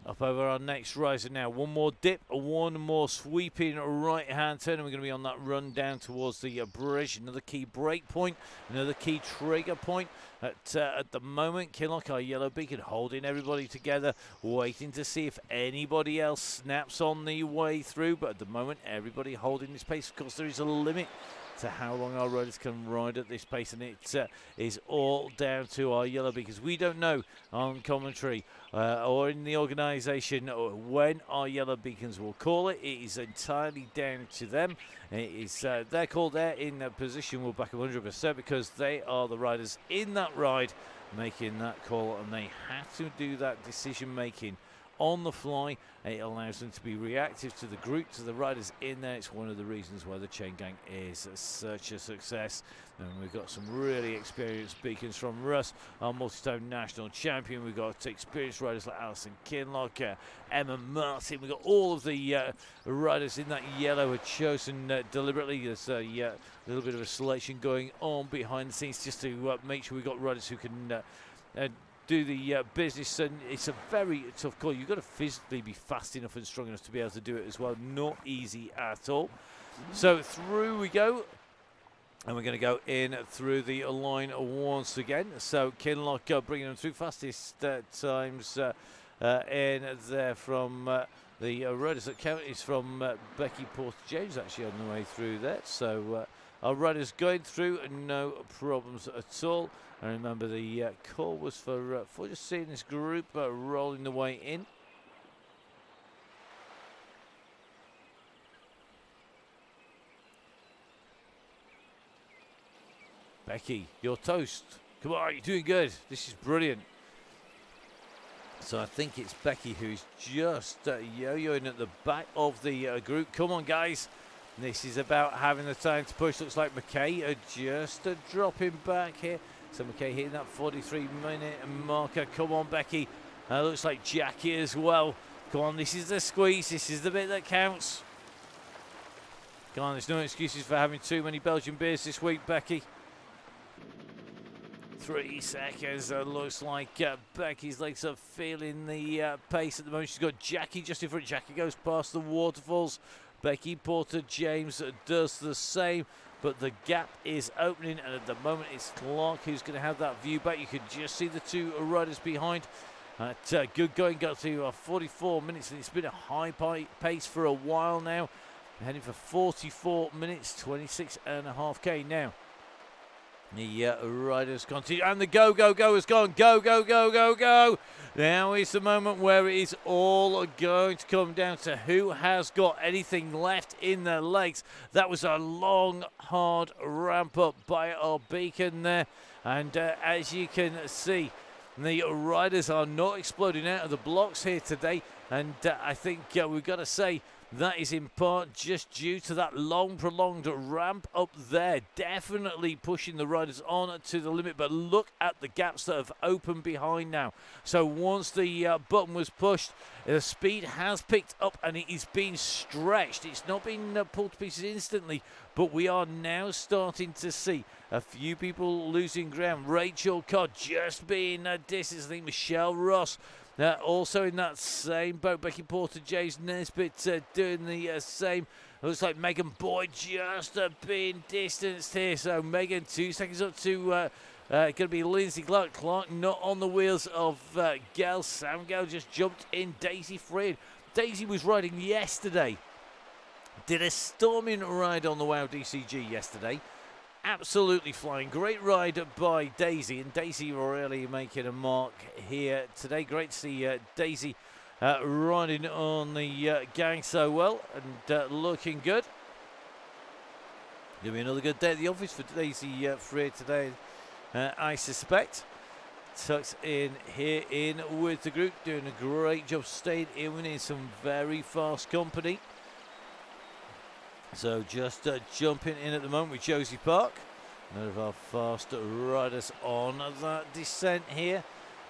Up over our next riser now. One more dip, one more sweeping right-hand turn, and we're going to be on that run down towards the bridge. Another key break point, another key trigger point. At the moment, Kinlock, our yellow beacon, holding everybody together, waiting to see if anybody else snaps on the way through. But at the moment, everybody holding this pace. Of course, there is a limit to how long our riders can ride at this pace, and it is all down to our yellow beacons. We don't know on commentary or in the organisation when our yellow beacons will call it. It is entirely down to them. It is their call. They're in a position will back 100% because they are the riders in that ride making that call, and they have to do that decision making on the fly. It allows them to be reactive to the group, to the riders in there. It's one of the reasons why the Chaingang is such a success. And we've got some really experienced beacons from Russ, our multi-time national champion. We've got experienced riders like Alison Kinlock, Emma Martin. We've got all of the riders in that yellow are chosen deliberately. There's a little bit of a selection going on behind the scenes just to make sure we've got riders who can do the business, and it's a very tough call. You've got to physically be fast enough and strong enough to be able to do it as well. Not easy at all. So through we go, and we're going to go in through the line once again. So Kinlock bringing them through. Fastest times in there from the riders that count is from Becky Porter-James actually on the way through there. So our riders going through, no problems at all. And remember, the call was for just seeing this group rolling the way in. Becky, you're toast. Come on, you're doing good. This is brilliant. So I think it's Becky who's just yo-yoing at the back of the group. Come on, guys. This is about having the time to push. Looks like McKay just dropping back here. So McKay hitting that 43-minute marker. Come on, Becky. Looks like Jackie as well. Come on, this is the squeeze. This is the bit that counts. Come on, there's no excuses for having too many Belgian beers this week, Becky. 3 seconds. Looks like Becky's legs are feeling the pace at the moment. She's got Jackie just in front. Jackie goes past the waterfalls. Becky Porter-James does the same, but the gap is opening, and at the moment it's Clark who's going to have that view back. You can just see the two riders behind. Good going, got to 44 minutes, and it's been a high pace for a while now. Heading for 44 minutes, 26.5k now. The riders continue, and the go has gone. Go. Now is the moment where it is all going to come down to who has got anything left in their legs. That was a long, hard ramp up by our beacon there. And as you can see, the riders are not exploding out of the blocks here today. And I think we've got to say, that is in part just due to that long, prolonged ramp up there. Definitely pushing the riders on to the limit. But look at the gaps that have opened behind now. So once the button was pushed, the speed has picked up and it is being stretched. It's not been pulled to pieces instantly. But we are now starting to see a few people losing ground. Rachel Codd just being distance. I think Michelle Ross also in that same boat. Becky Porter-James Nesbitt doing the same. Looks like Megan Boyd just being distanced here. So Megan 2 seconds up to going to be Lindsay Clark. Clark not on the wheels of Gail. Sam Gale just jumped in. Daisy Freed. Daisy was riding yesterday. Did a storming ride on the WOW DCG yesterday. Absolutely flying. Great ride by Daisy, and Daisy really making a mark here today. Great to see Daisy riding on the gang so well and looking good. Gonna be another good day at the office for Daisy Freer today, I suspect. Tucks in here in with the group, doing a great job staying in some very fast company. So just jumping in at the moment with Josie Park. None of our fast riders on that descent here.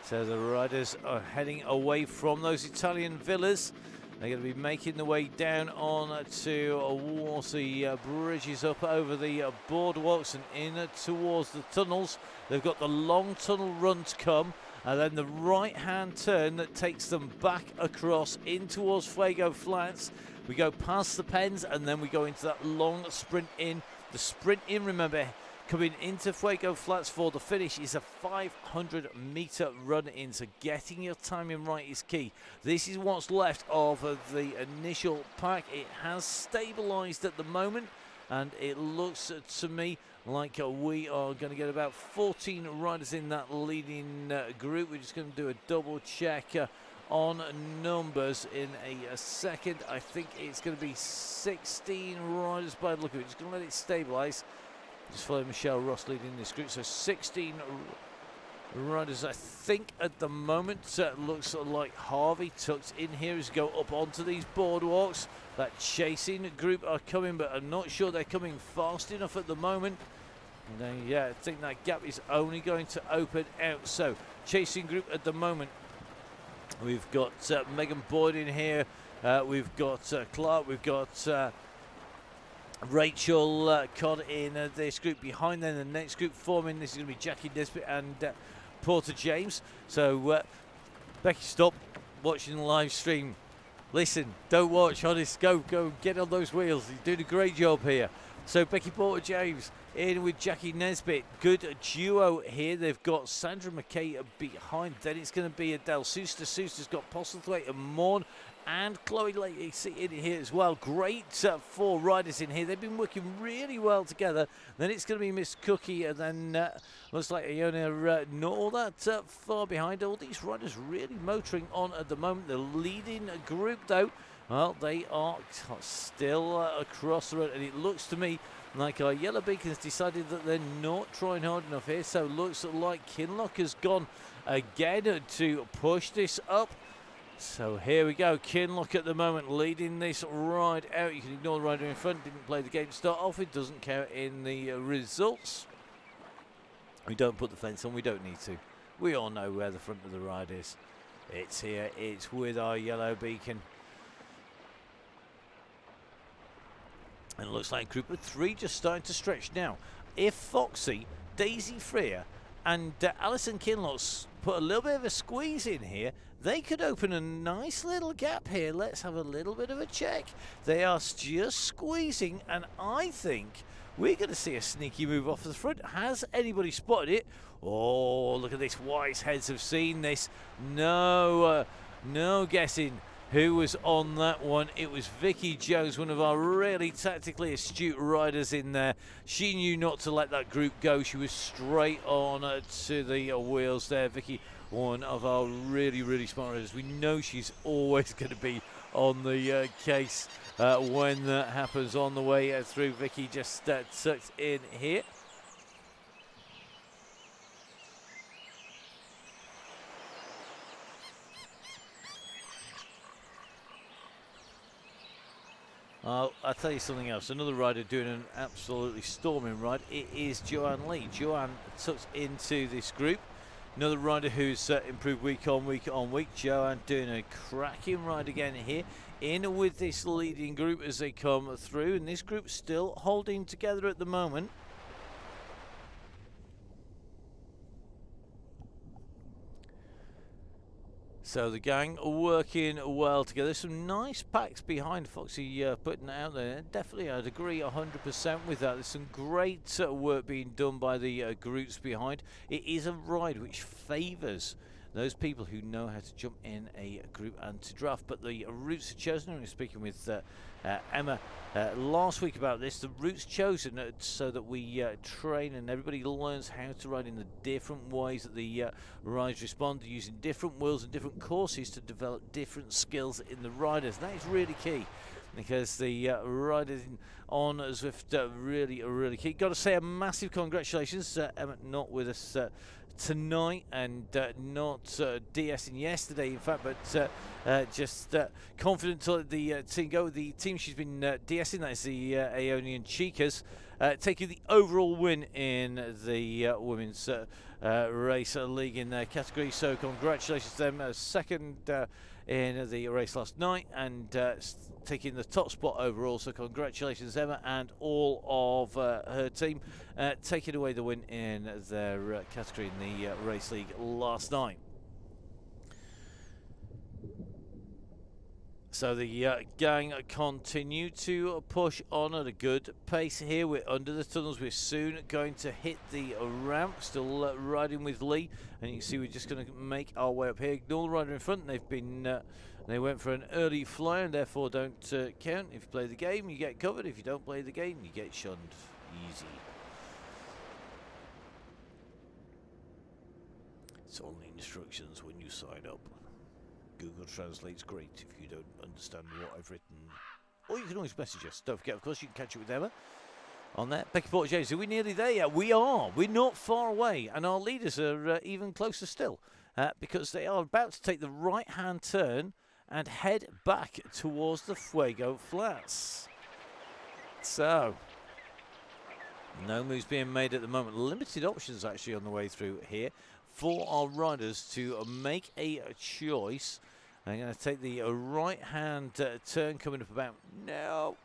So the riders are heading away from those Italian villas. They're going to be making the way down on towards the bridges, up over the boardwalks and in towards the tunnels. They've got the long tunnel run to come, and then the right-hand turn that takes them back across in towards Fuego Flats. We go past the pens, and then we go into that long sprint in. The sprint in, remember, coming into Fuego Flats for the finish is a 500-meter run in, so getting your timing right is key. This is what's left of the initial pack. It has stabilized at the moment, and it looks to me like we are going to get about 14 riders in that leading group. We're just going to do a double check on numbers in a second. I think it's going to be 16 riders by the look of it. Just going to let it stabilize. Just follow Michelle Ross leading this group. So 16 riders, I think, at the moment. Looks like Harvey tucks in here as we go up onto these boardwalks. That chasing group are coming, but I'm not sure they're coming fast enough at the moment. And yeah, I think that gap is only going to open out. So chasing group at the moment. We've got Megan Boyd in here. We've got Clark. We've got Rachel Codd in this group. Behind them, the next group forming. This is going to be Jackie Nesbitt and Porter-James. So, Becky, stop watching the live stream. Listen, don't watch. Honest, go get on those wheels. You're doing a great job here. So, Becky Porter-James in with Jackie Nesbitt. Good duo here. They've got Sandra McKay behind. Then it's going to be Adele Suster. Suster's got Postlethwaite and Morn and Chloe Lacey in here as well. Great 4 riders in here. They've been working really well together. Then it's going to be Miss Cookie, and then looks like Iona not all that far behind. All these riders really motoring on at the moment. The leading group, though, well, they are still across the road, and it looks to me like our Yellow Beacons decided that they're not trying hard enough here. So looks like Kinlock has gone again to push this up. So here we go. Kinlock at the moment leading this ride out. You can ignore the rider in front. Didn't play the game to start off. It doesn't count in the results. We don't put the fence on. We don't need to. We all know where the front of the ride is. It's here. It's with our Yellow Beacon. And it looks like group of 3 just starting to stretch now. If Foxy, Daisy Freer, and Alison Kinlock's put a little bit of a squeeze in here, they could open a nice little gap here. Let's have a little bit of a check. They are just squeezing, and I think we're going to see a sneaky move off the front. Has anybody spotted it? Oh, look at this. Wise heads have seen this. No guessing who was on that one. It was Vicky Jones, one of our really tactically astute riders in there. She knew not to let that group go. She was straight on to the wheels there. Vicky, one of our really smart riders. We know she's always going to be on the case when that happens. On the way through, Vicky just tucked in here. I'll tell you something else. Another rider doing an absolutely storming ride. It is Joanne Lee. Joanne tucks into this group. Another rider who's improved week on week. Joanne doing a cracking ride again here. In with this leading group as they come through. And this group still holding together at the moment. So the gang are working well together. Some nice packs behind Foxy putting out there. Definitely, I'd agree 100% with that. There's some great work being done by the groups behind. It is a ride which favours those people who know how to jump in a group and to draft. But the routes are chosen. I was speaking with Emma last week about this. The routes chosen so that we train and everybody learns how to ride in the different ways that the riders respond, using different wheels and different courses to develop different skills in the riders. That is really key, because the riders on Zwift really key. Got to say a massive congratulations, Emma, not with us tonight, and not DSing yesterday, in fact, but just confident to let the team go. The team she's been DSing, that is the Aeonian Chicas, taking the overall win in the women's race league in their category. So congratulations to them. Second in the race last night, and taking the top spot overall. So congratulations, Emma, and all of her team taking away the win in their category in the race league last night. So the gang continue to push on at a good pace here. We're under the tunnels. We're soon going to hit the ramp. Still riding with Lee, and you can see we're just going to make our way up here. Ignore the rider in front. They've been they went for an early flyer, and therefore don't count. If you play the game, you get covered. If you don't play the game, you get shunned. Easy. It's on the instructions when you sign up. Google Translate's great if you don't understand what I've written. Or you can always message us. Don't forget, of course, you can catch up with Emma on that. Becky Porter James, are we nearly there yet? We are. We're not far away. And our leaders are even closer still, because they are about to take the right-hand turn and head back towards the Fuego Flats. So, no moves being made at the moment. Limited options actually on the way through here for our riders to make a choice. I'm going to take the right-hand turn coming up about now,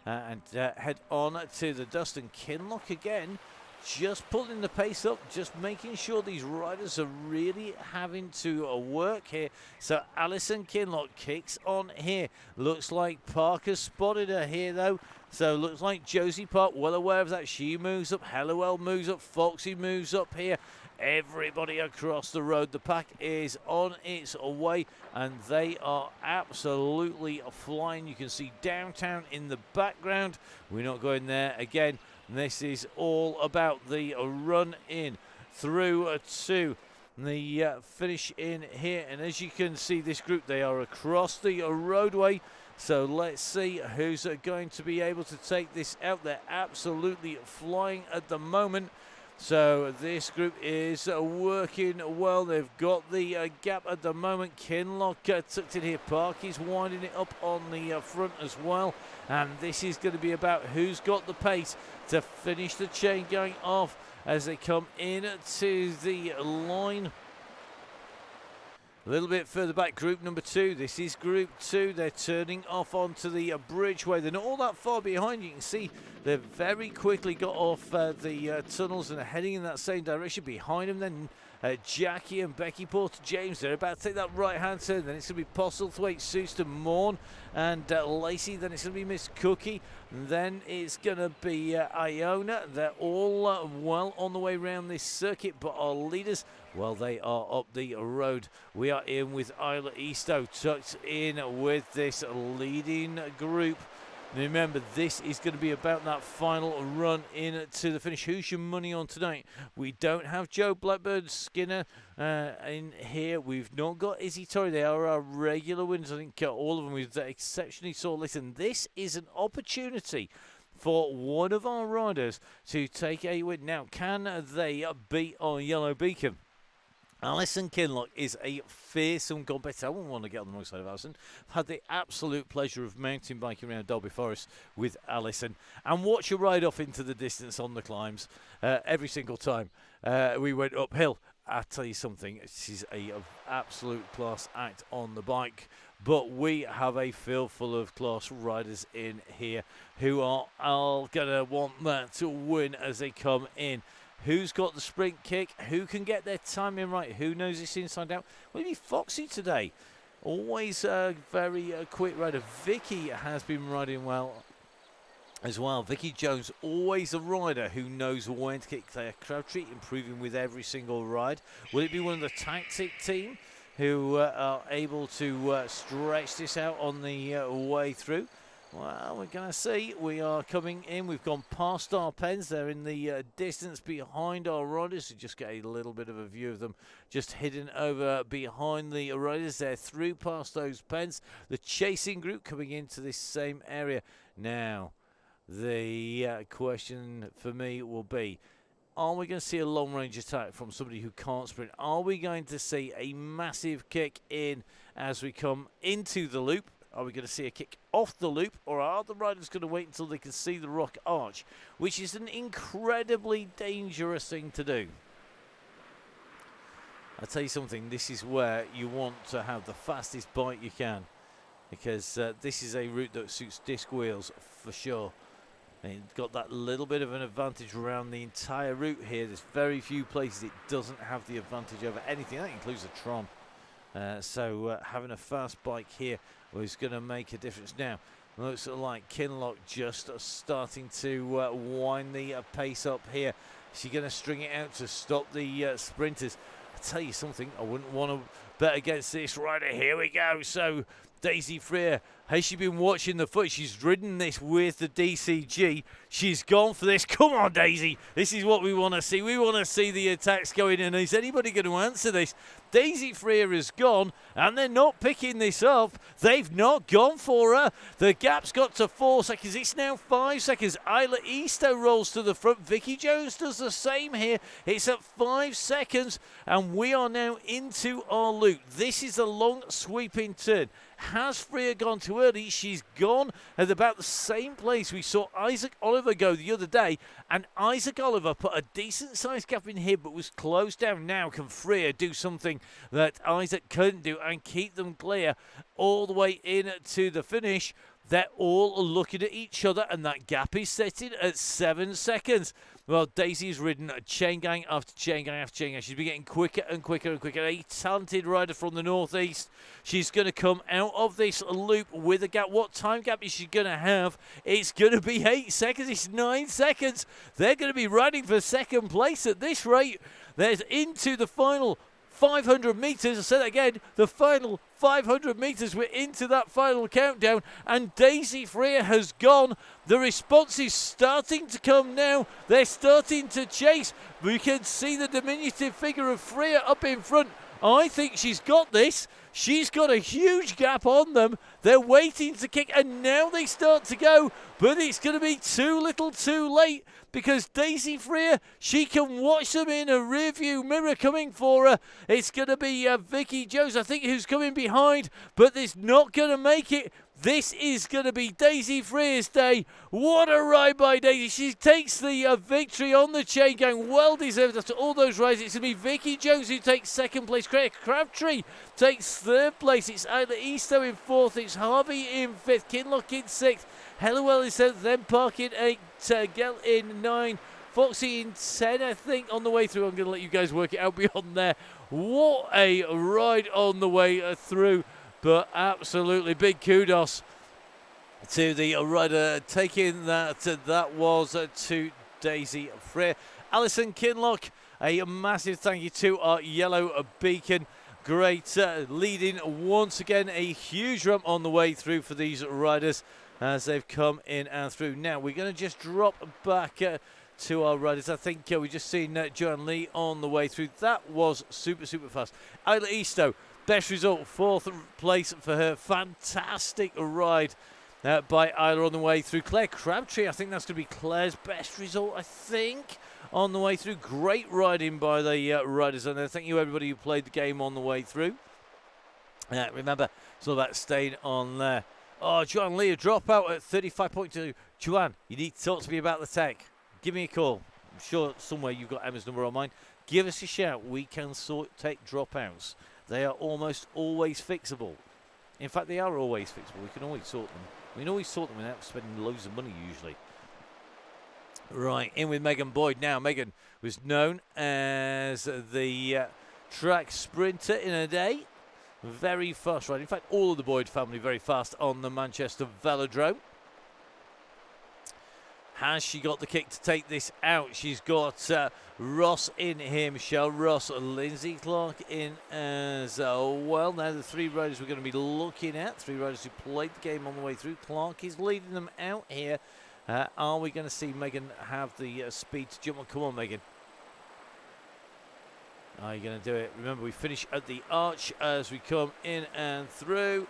and head on to the dust. And Kinlock again, just pulling the pace up, just making sure these riders are really having to work here. So Alison Kinlock kicks on here. Looks like Parker spotted her here though. So looks like Josie Park, well aware of that. She moves up. Hellowell moves up. Foxy moves up here. Everybody across the road. The pack is on its way, and they are absolutely flying. You can see downtown in the background. We're not going there again. This is all about the run in through to the finish in here. And as you can see, this group, they are across the roadway. So let's see who's going to be able to take this out. They're absolutely flying at the moment. So this group is working well. They've got the gap at the moment. Kinlock tucked in here. Parky's winding it up on the front as well. And this is going to be about who's got the pace to finish the chain going off as they come in to the line. A little bit further back, group number 2. This is group 2. They're turning off onto the bridgeway. They're not all that far behind. You can see they've very quickly got off the tunnels and are heading in that same direction. Behind them, then Jackie and Becky Porter-James. They're about to take that right-hand turn. Then it's going to be Postlethwaite, Suster, Morn, and Lacey. Then it's going to be Miss Cookie. Then it's going to be Iona. They're all well on the way around this circuit, but our leaders, well, they are up the road. We are in with Isla Easto, tucked in with this leading group. Remember, this is going to be about that final run into the finish. Who's your money on tonight? We don't have Joe Blackbird Skinner in here. We've not got Izzy Torrey. They are our regular winners. I think all of them with exceptionally sore. Listen, this is an opportunity for one of our riders to take a win. Now, can they beat our Yellow Beacon? Alison Kinlock is a fearsome competitor. I wouldn't want to get on the wrong side of Alison. I've had the absolute pleasure of mountain biking around Derby Forest with Alison and watch her ride off into the distance on the climbs every single time we went uphill. I tell you something, she's a absolute class act on the bike. But we have a field full of class riders in here who are all going to want that to win as they come in. Who's got the sprint kick? Who can get their timing right? Who knows this inside out? Will it be Foxy today? Always a very quick rider. Vicky has been riding well as well. Vicky Jones, always a rider who knows when to kick their Crabtree, improving with every single ride. Will it be one of the tactic team who are able to stretch this out on the way through? Well, we're going to see. We are coming in. We've gone past our pens. They're in the distance behind our riders. So just get a little bit of a view of them just hidden over behind the riders. They're through past those pens. The chasing group coming into this same area. Now, the question for me will be, are we going to see a long-range attack from somebody who can't sprint? Are we going to see a massive kick in as we come into the loop? Are we going to see a kick off the loop, or are the riders going to wait until they can see the rock arch, which is an incredibly dangerous thing to do? I'll tell you something, this is where you want to have the fastest bike you can, because this is a route that suits disc wheels for sure. And it's got that little bit of an advantage around the entire route here. There's very few places it doesn't have the advantage over anything. That includes the Tron. So having a fast bike here was going to make a difference. Now, looks like Kinlock just starting to wind the pace up here. Is she going to string it out to stop the sprinters? I tell you something, I wouldn't want to bet against this rider. Here we go. So Daisy Freer, has she been watching the foot? She's ridden this with the DCG. She's gone for this. Come on, Daisy. This is what we want to see. We want to see the attacks going in. Is anybody going to answer this? Daisy Freer has gone, and they're not picking this up. They've not gone for her. The gap's got to 4 seconds. It's now 5 seconds. Isla Easto rolls to the front. Vicky Jones does the same here. It's at 5 seconds, and we are now into our loop. This is a long sweeping turn. Has Freer gone too early? She's gone at about the same place we saw Isaac Oliver go the other day, and Isaac Oliver put a decent sized gap in here but was closed down. Now can Freer do something that Isaac couldn't do and keep them clear all the way in to the finish? They're all looking at each other, and that gap is setting at 7 seconds. Well, Daisy's ridden Chaingang after Chaingang after Chaingang. She's been getting quicker and quicker and quicker. A talented rider from the northeast. She's going to come out of this loop with a gap. What time gap is she going to have? It's going to be 8 seconds. It's 9 seconds. They're going to be riding for second place at this rate. They're into the final 500 metres. I said that again, the final 500 metres. We're into that final countdown, and Daisy Freer has gone. The response is starting to come now. They're starting to chase. We can see the diminutive figure of Freer up in front. I think she's got this. She's got a huge gap on them. They're waiting to kick, and now they start to go, but it's going to be too little too late, because Daisy Freer, she can watch them in a rearview mirror coming for her. It's going to be Vicky Jones, I think, who's coming behind, but it's not going to make it. This is going to be Daisy Freer's day. What a ride by Daisy. She takes the victory on the Chaingang. Well deserved after all those rides. It's going to be Vicky Jones who takes second place. Craig Crabtree takes third place. It's Isla Easto in fourth. It's Harvey in fifth. Kinlock in sixth. Hellawell in seventh. Then Park in eight. Gell in nine. Foxy in 10, I think, on the way through. I'm going to let you guys work it out beyond there. What a ride on the way through. But absolutely big kudos to the rider taking that. That was to Daisy Freer. Alison Kinlock, a massive thank you to our yellow beacon. Great leading once again. A huge rump on the way through for these riders as they've come in and through. Now we're going to just drop back to our riders. I think we just seen Joanne Lee on the way through. That was super fast. Isla Easto, best result, fourth place for her. Fantastic ride by Isla on the way through. Claire Crabtree, I think that's going to be Claire's best result, I think, on the way through. Great riding by the riders on there. Thank you everybody who played the game on the way through. Remember, it's all about staying on there. Oh, Joanne Lee, a dropout at 35.2. Joanne, you need to talk to me about the tech. Give me a call. I'm sure somewhere you've got Emma's number on mine. Give us a shout. We can sort tech dropouts. They are almost always fixable. In fact, they are always fixable. We can always sort them. We can always sort them without spending loads of money usually. Right, in with Megan Boyd now. Megan was known as the track sprinter in a day. Very fast ride. In fact, all of the Boyd family very fast on the Manchester Velodrome. Has she got the kick to take this out? She's got Ross in here, Michelle Ross, Lindsay Clark in as well. Now the three riders we're going to be looking at, three riders who played the game on the way through. Clark is leading them out here. Are we going to see Megan have the speed to jump on? Come on, Megan. Are you going to do it? Remember, we finish at the arch as we come in and through.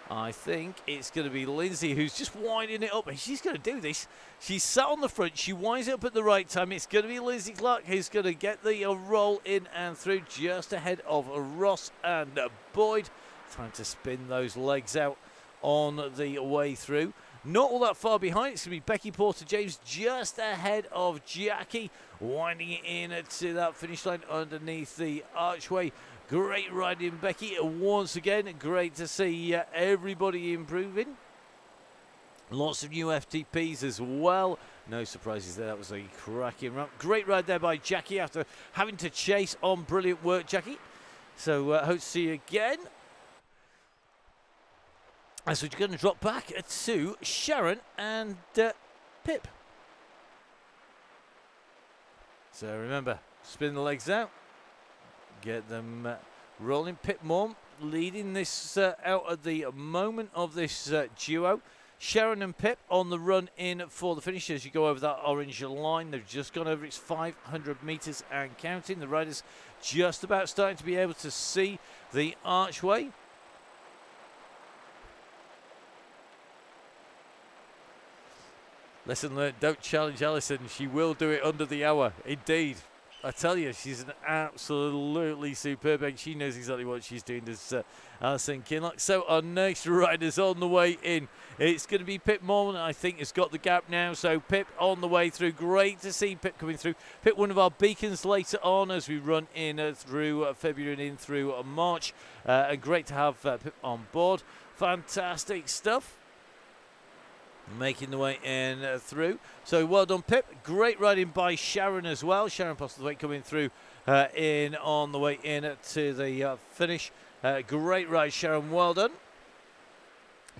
I think it's going to be Lindsay who's just winding it up. And she's going to do this. She's sat on the front. She winds it up at the right time. It's going to be Lindsay Clark who's going to get the roll in and through just ahead of Ross and Boyd. Time to spin those legs out on the way through. Not all that far behind. It's going to be Becky Porter-James just ahead of Jackie. Winding it in to that finish line underneath the archway. Great riding, Becky, once again. Great to see everybody improving. Lots of new FTPs as well. No surprises there. That was a cracking ramp. Great ride there by Jackie after having to chase on. Brilliant work, Jackie. So hope to see you again. And so we're going to drop back to Sharon and Pip. So remember, spin the legs out. Get them rolling. Pip Morn leading this out at the moment of this duo. Sharon and Pip on the run in for the finish as you go over that orange line. They've just gone over its 500 metres and counting. The riders just about starting to be able to see the archway. Lesson learned, don't challenge Alison. She will do it under the hour. Indeed. I tell you, she's an absolutely superb egg. She knows exactly what she's doing, does Alison Kinlock. So our next rider's on the way in. It's going to be Pip Mormon, I think, has got the gap now. So Pip on the way through. Great to see Pip coming through. Pip, one of our beacons later on as we run in through February and in through March. And great to have Pip on board. Fantastic stuff. Making the way in through. So well done, Pip. Great riding by Sharon as well. Sharon Postlewaite coming through in on the way in to the finish. Great ride, Sharon. Well done.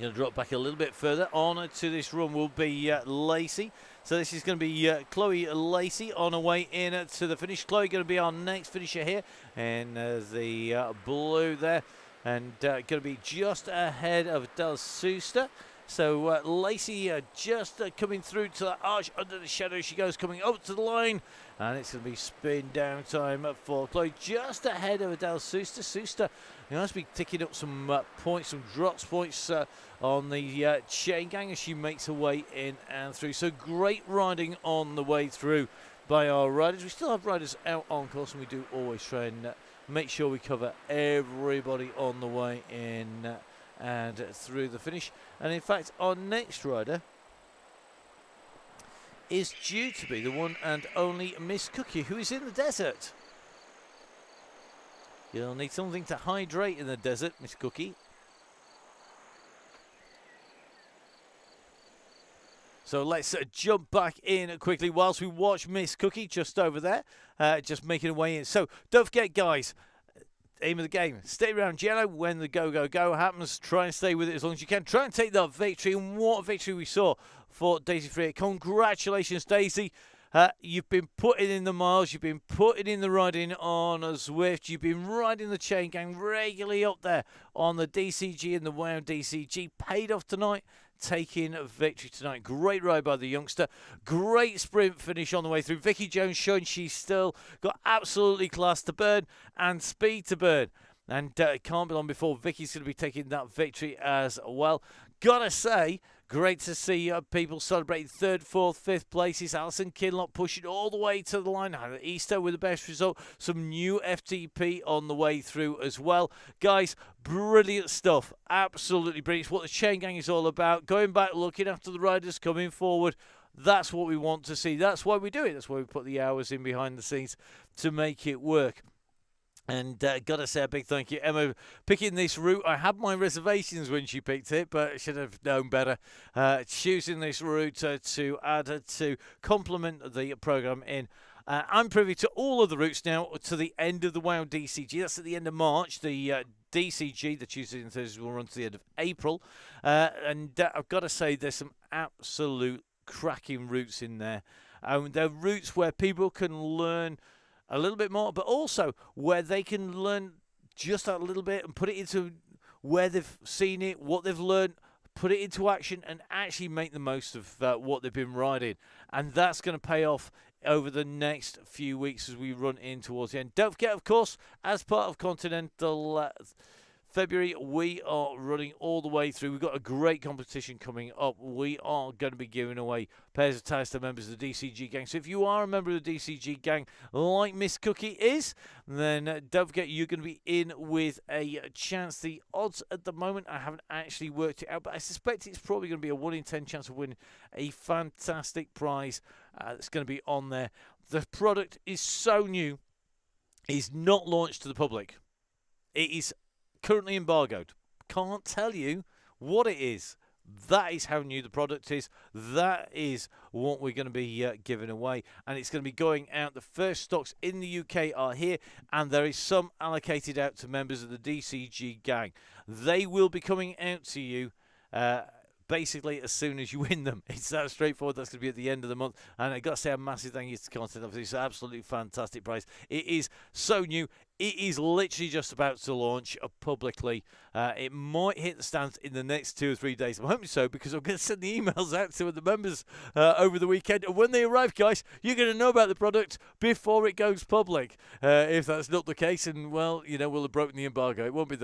Going to drop back a little bit further. On to this run will be Lacey. So this is going to be Chloe Lacey on her way in to the finish. Chloe going to be our next finisher here in the blue there. And going to be just ahead of Del Suster. So Lacey just coming through to the arch under the shadow. She goes coming up to the line. And it's going to be spin down time for Chloe just ahead of Adele Suster. Suster has been ticking up some points, some drops points on the chain gang as she makes her way in and through. So great riding on the way through by our riders. We still have riders out on course and we do always try and make sure we cover everybody on the way in and through the finish. And in fact, our next rider is due to be the one and only Miss Cookie, who is in the desert. You'll need something to hydrate in the desert, Miss Cookie. So let's jump back in quickly whilst we watch Miss Cookie just over there, just making her way in. So don't forget, guys, aim of the game, stay around yellow when the go happens. Try and stay with it as long as you can. Try and take that victory, and what a victory we saw for Daisy Freer. Congratulations, Daisy. You've been putting in the miles, you've been putting in the riding on a Zwift, you've been riding the Chaingang regularly up there on the DCG and the WOW DCG. Paid off tonight, taking a victory tonight. Great ride by the youngster. Great sprint finish on the way through. Vicky Jones showing she's still got absolutely class to burn and speed to burn. And it can't be long before Vicky's going to be taking that victory as well. Gotta say, great to see people celebrating 3rd, 4th, 5th places. Alison Kinlock pushing all the way to the line. Hannah Easter with the best result. Some new FTP on the way through as well. Guys, brilliant stuff. Absolutely brilliant. It's what the Chaingang is all about. Going back, looking after the riders coming forward. That's what we want to see. That's why we do it. That's why we put the hours in behind the scenes to make it work. And gotta say a big thank you, Emma, picking this route. I had my reservations when she picked it, but I should have known better. Choosing this route to add to complement the programme in. I'm privy to all of the routes now to the end of the WOW DCG. That's at the end of March. The DCG, the Tuesdays and Thursdays, will run to the end of April. And I've got to say, there's some absolute cracking routes in there. They're routes where people can learn a little bit more, but also where they can learn just a little bit and put it into where they've seen it, what they've learned, put it into action and actually make the most of what they've been riding. And that's going to pay off over the next few weeks as we run in towards the end. Don't forget, of course, as part of Continental February, we are running all the way through. We've got a great competition coming up. We are going to be giving away pairs of tyres to members of the DCG gang. So if you are a member of the DCG gang, like Miss Cookie is, then don't forget you're going to be in with a chance. The odds at the moment, I haven't actually worked it out, but I suspect it's probably going to be a 1 in 10 chance of winning a fantastic prize that's going to be on there. The product is so new, it's not launched to the public. It is currently embargoed. Can't tell you what it is. That is how new the product is. That is what we're going to be giving away, and it's going to be going out. The first stocks in the UK are here, and there is some allocated out to members of the DCG gang. They will be coming out to you basically as soon as you win them. It's that straightforward. That's going to be at the end of the month. And I've got to say a massive thank you to Continental for this absolutely fantastic prize. It is so new. It is literally just about to launch publicly. It might hit the stands in the next 2 or 3 days. I'm hoping so, because I'm going to send the emails out to the members over the weekend. And when they arrive, guys, you're going to know about the product before it goes public. If that's not the case, and, well, you know, we'll have broken the embargo. It won't be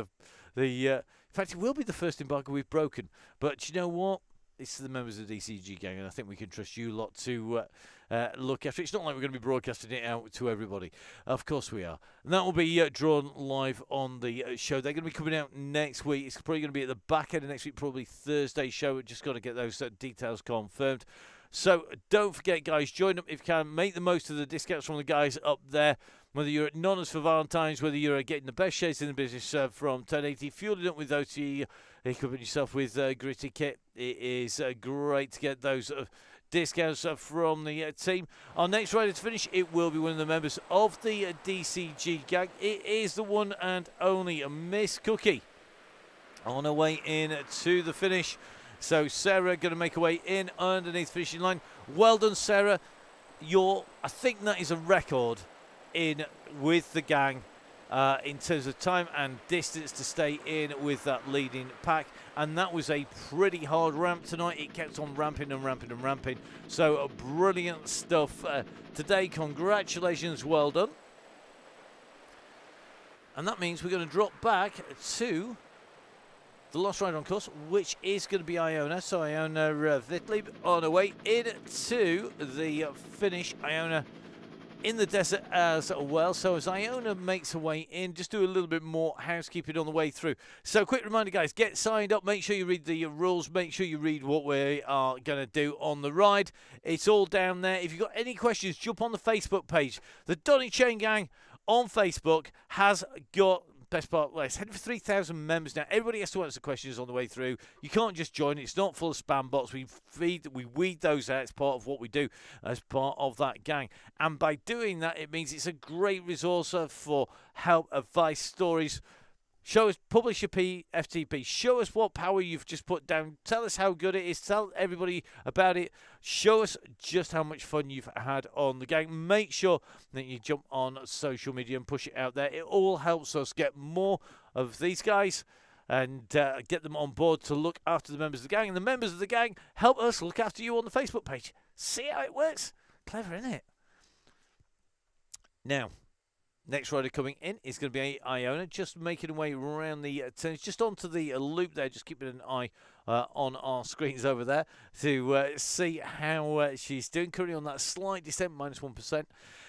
in fact, it will be the first embargo we've broken. But you know what? It's the members of the DCG gang, and I think we can trust you lot to look after it. It's not like we're going to be broadcasting it out to everybody. Of course we are. And that will be drawn live on the show. They're going to be coming out next week. It's probably going to be at the back end of next week, probably Thursday show. We've just got to get those details confirmed. So don't forget, guys, join up if you can. Make the most of the discounts from the guys up there. Whether you're at Nonnas for Valentine's, whether you're getting the best shades in the business from 1080, fueling up with OT, equipping yourself with Gritty Kit. It is great to get those discounts from the team. Our next rider to finish, it will be one of the members of the DCG gang. It is the one and only Miss Cookie on her way in to the finish. So Sarah going to make her way in underneath the finishing line. Well done, Sarah. I think that is a record in with the gang in terms of time and distance to stay in with that leading pack. And that was a pretty hard ramp tonight. It kept on ramping and ramping and ramping. So brilliant stuff today. Congratulations. Well done. And that means we're going to drop back to the last rider on course, which is going to be Iona. So Iona Vittley on her way into the finish. Iona in the desert as well. So as Iona makes her way in, just do a little bit more housekeeping on the way through. So quick reminder, guys, get signed up. Make sure you read the rules. Make sure you read what we are going to do on the ride. It's all down there. If you've got any questions, jump on the Facebook page. The Donny Chaingang on Facebook has got... Best part, well, it's heading for 3,000 members now. Everybody has to answer questions on the way through. You can't just join. It's not full of spam bots. We weed those out. It's part of what we do as part of that gang. And by doing that, it means it's a great resource for help, advice, stories. Show us, publish your FTP. Show us what power you've just put down. Tell us how good it is. Tell everybody about it. Show us just how much fun you've had on the game. Make sure that you jump on social media and push it out there. It all helps us get more of these guys and get them on board to look after the members of the gang. And the members of the gang help us look after you on the Facebook page. See how it works? Clever, isn't it? Now, next rider coming in is going to be Iona, just making her way around the turns, just onto the loop there, just keeping an eye on our screens over there to see how she's doing. Currently on that slight descent, -1%.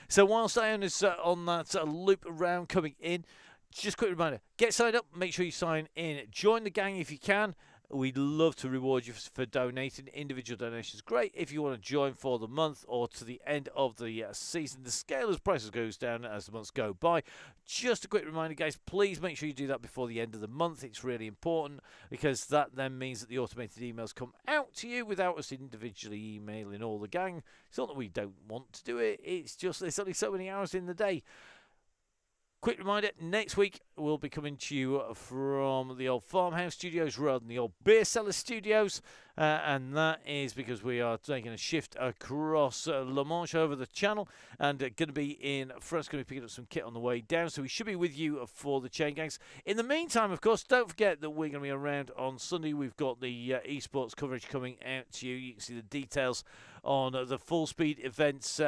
So whilst Iona's on that loop around coming in, just a quick reminder, get signed up, make sure you sign in. Join the gang if you can. We'd love to reward you for donating. Individual donations, great. If you want to join for the month or to the end of the season, the scale as prices goes down as the months go by. Just a quick reminder, guys, please make sure you do that before the end of the month. It's really important because that then means that the automated emails come out to you without us individually emailing all the gang. It's not that we don't want to do it. It's just there's only so many hours in the day. Quick reminder, next week we'll be coming to you from the old farmhouse studios rather than the old beer cellar studios. And that is because we are taking a shift across La Manche over the channel and going to be in France, going to be picking up some kit on the way down. So we should be with you for the Chaingangs. In the meantime, of course, don't forget that we're going to be around on Sunday. We've got the esports coverage coming out to you. You can see the details on the Full Speed Events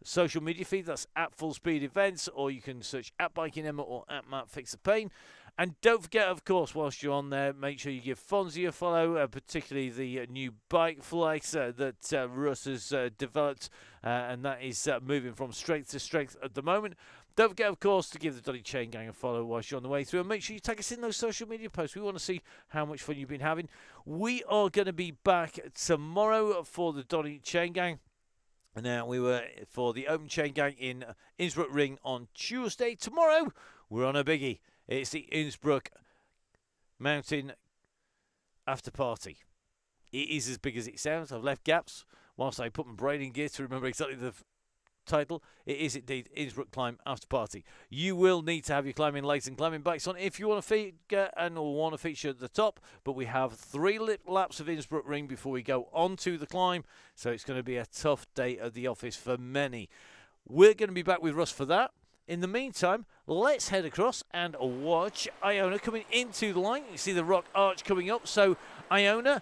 social media feed. That's at Full Speed Events, or you can search at Biking Emma or at Matt Fix the Pain. And don't forget, of course, whilst you're on there, make sure you give Fonzie a follow, particularly the new bike flights that Russ has developed, and that is moving from strength to strength at the moment. Don't forget, of course, to give the Donny Chaingang a follow whilst you're on the way through, and make sure you tag us in those social media posts. We want to see how much fun you've been having. We are going to be back tomorrow for the Donny Chaingang. Now, we were for the Open Chaingang in Innsbruck Ring on Tuesday. Tomorrow, we're on a biggie. It's the Innsbruck Mountain After Party. It is as big as it sounds. I've left gaps whilst I put my brain in gear to remember exactly the title. It is indeed Innsbruck Climb After Party. You will need to have your climbing legs and climbing bikes on if you want to feature and want to feature at the top. But we have 3 laps of Innsbruck Ring before we go on to the climb. So it's going to be a tough day at the office for many. We're going to be back with Russ for that. In the meantime, let's head across and watch Iona coming into the line. You see the rock arch coming up. So Iona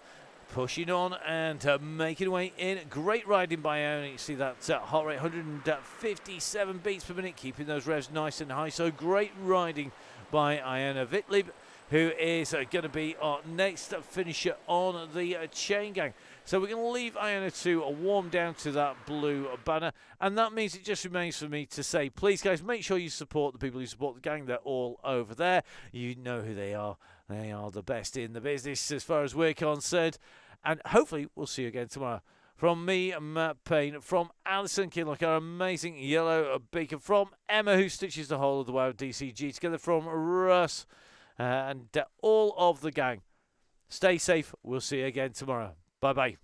pushing on and making her way in. Great riding by Iona. You see that heart rate 157 beats per minute, keeping those revs nice and high. So great riding by Iona Vitlib, who is going to be our next finisher on the Chaingang. So we're going to leave Iona to warm down to that blue banner. And that means it just remains for me to say, please, guys, make sure you support the people who support the gang. They're all over there. You know who they are. They are the best in the business as far as we're concerned. And hopefully we'll see you again tomorrow. From me, Matt Payne, from Alison Kinlock, our amazing yellow beacon, from Emma, who stitches the whole of the WoW DCG together, from Russ, and all of the gang. Stay safe. We'll see you again tomorrow. Bye-bye.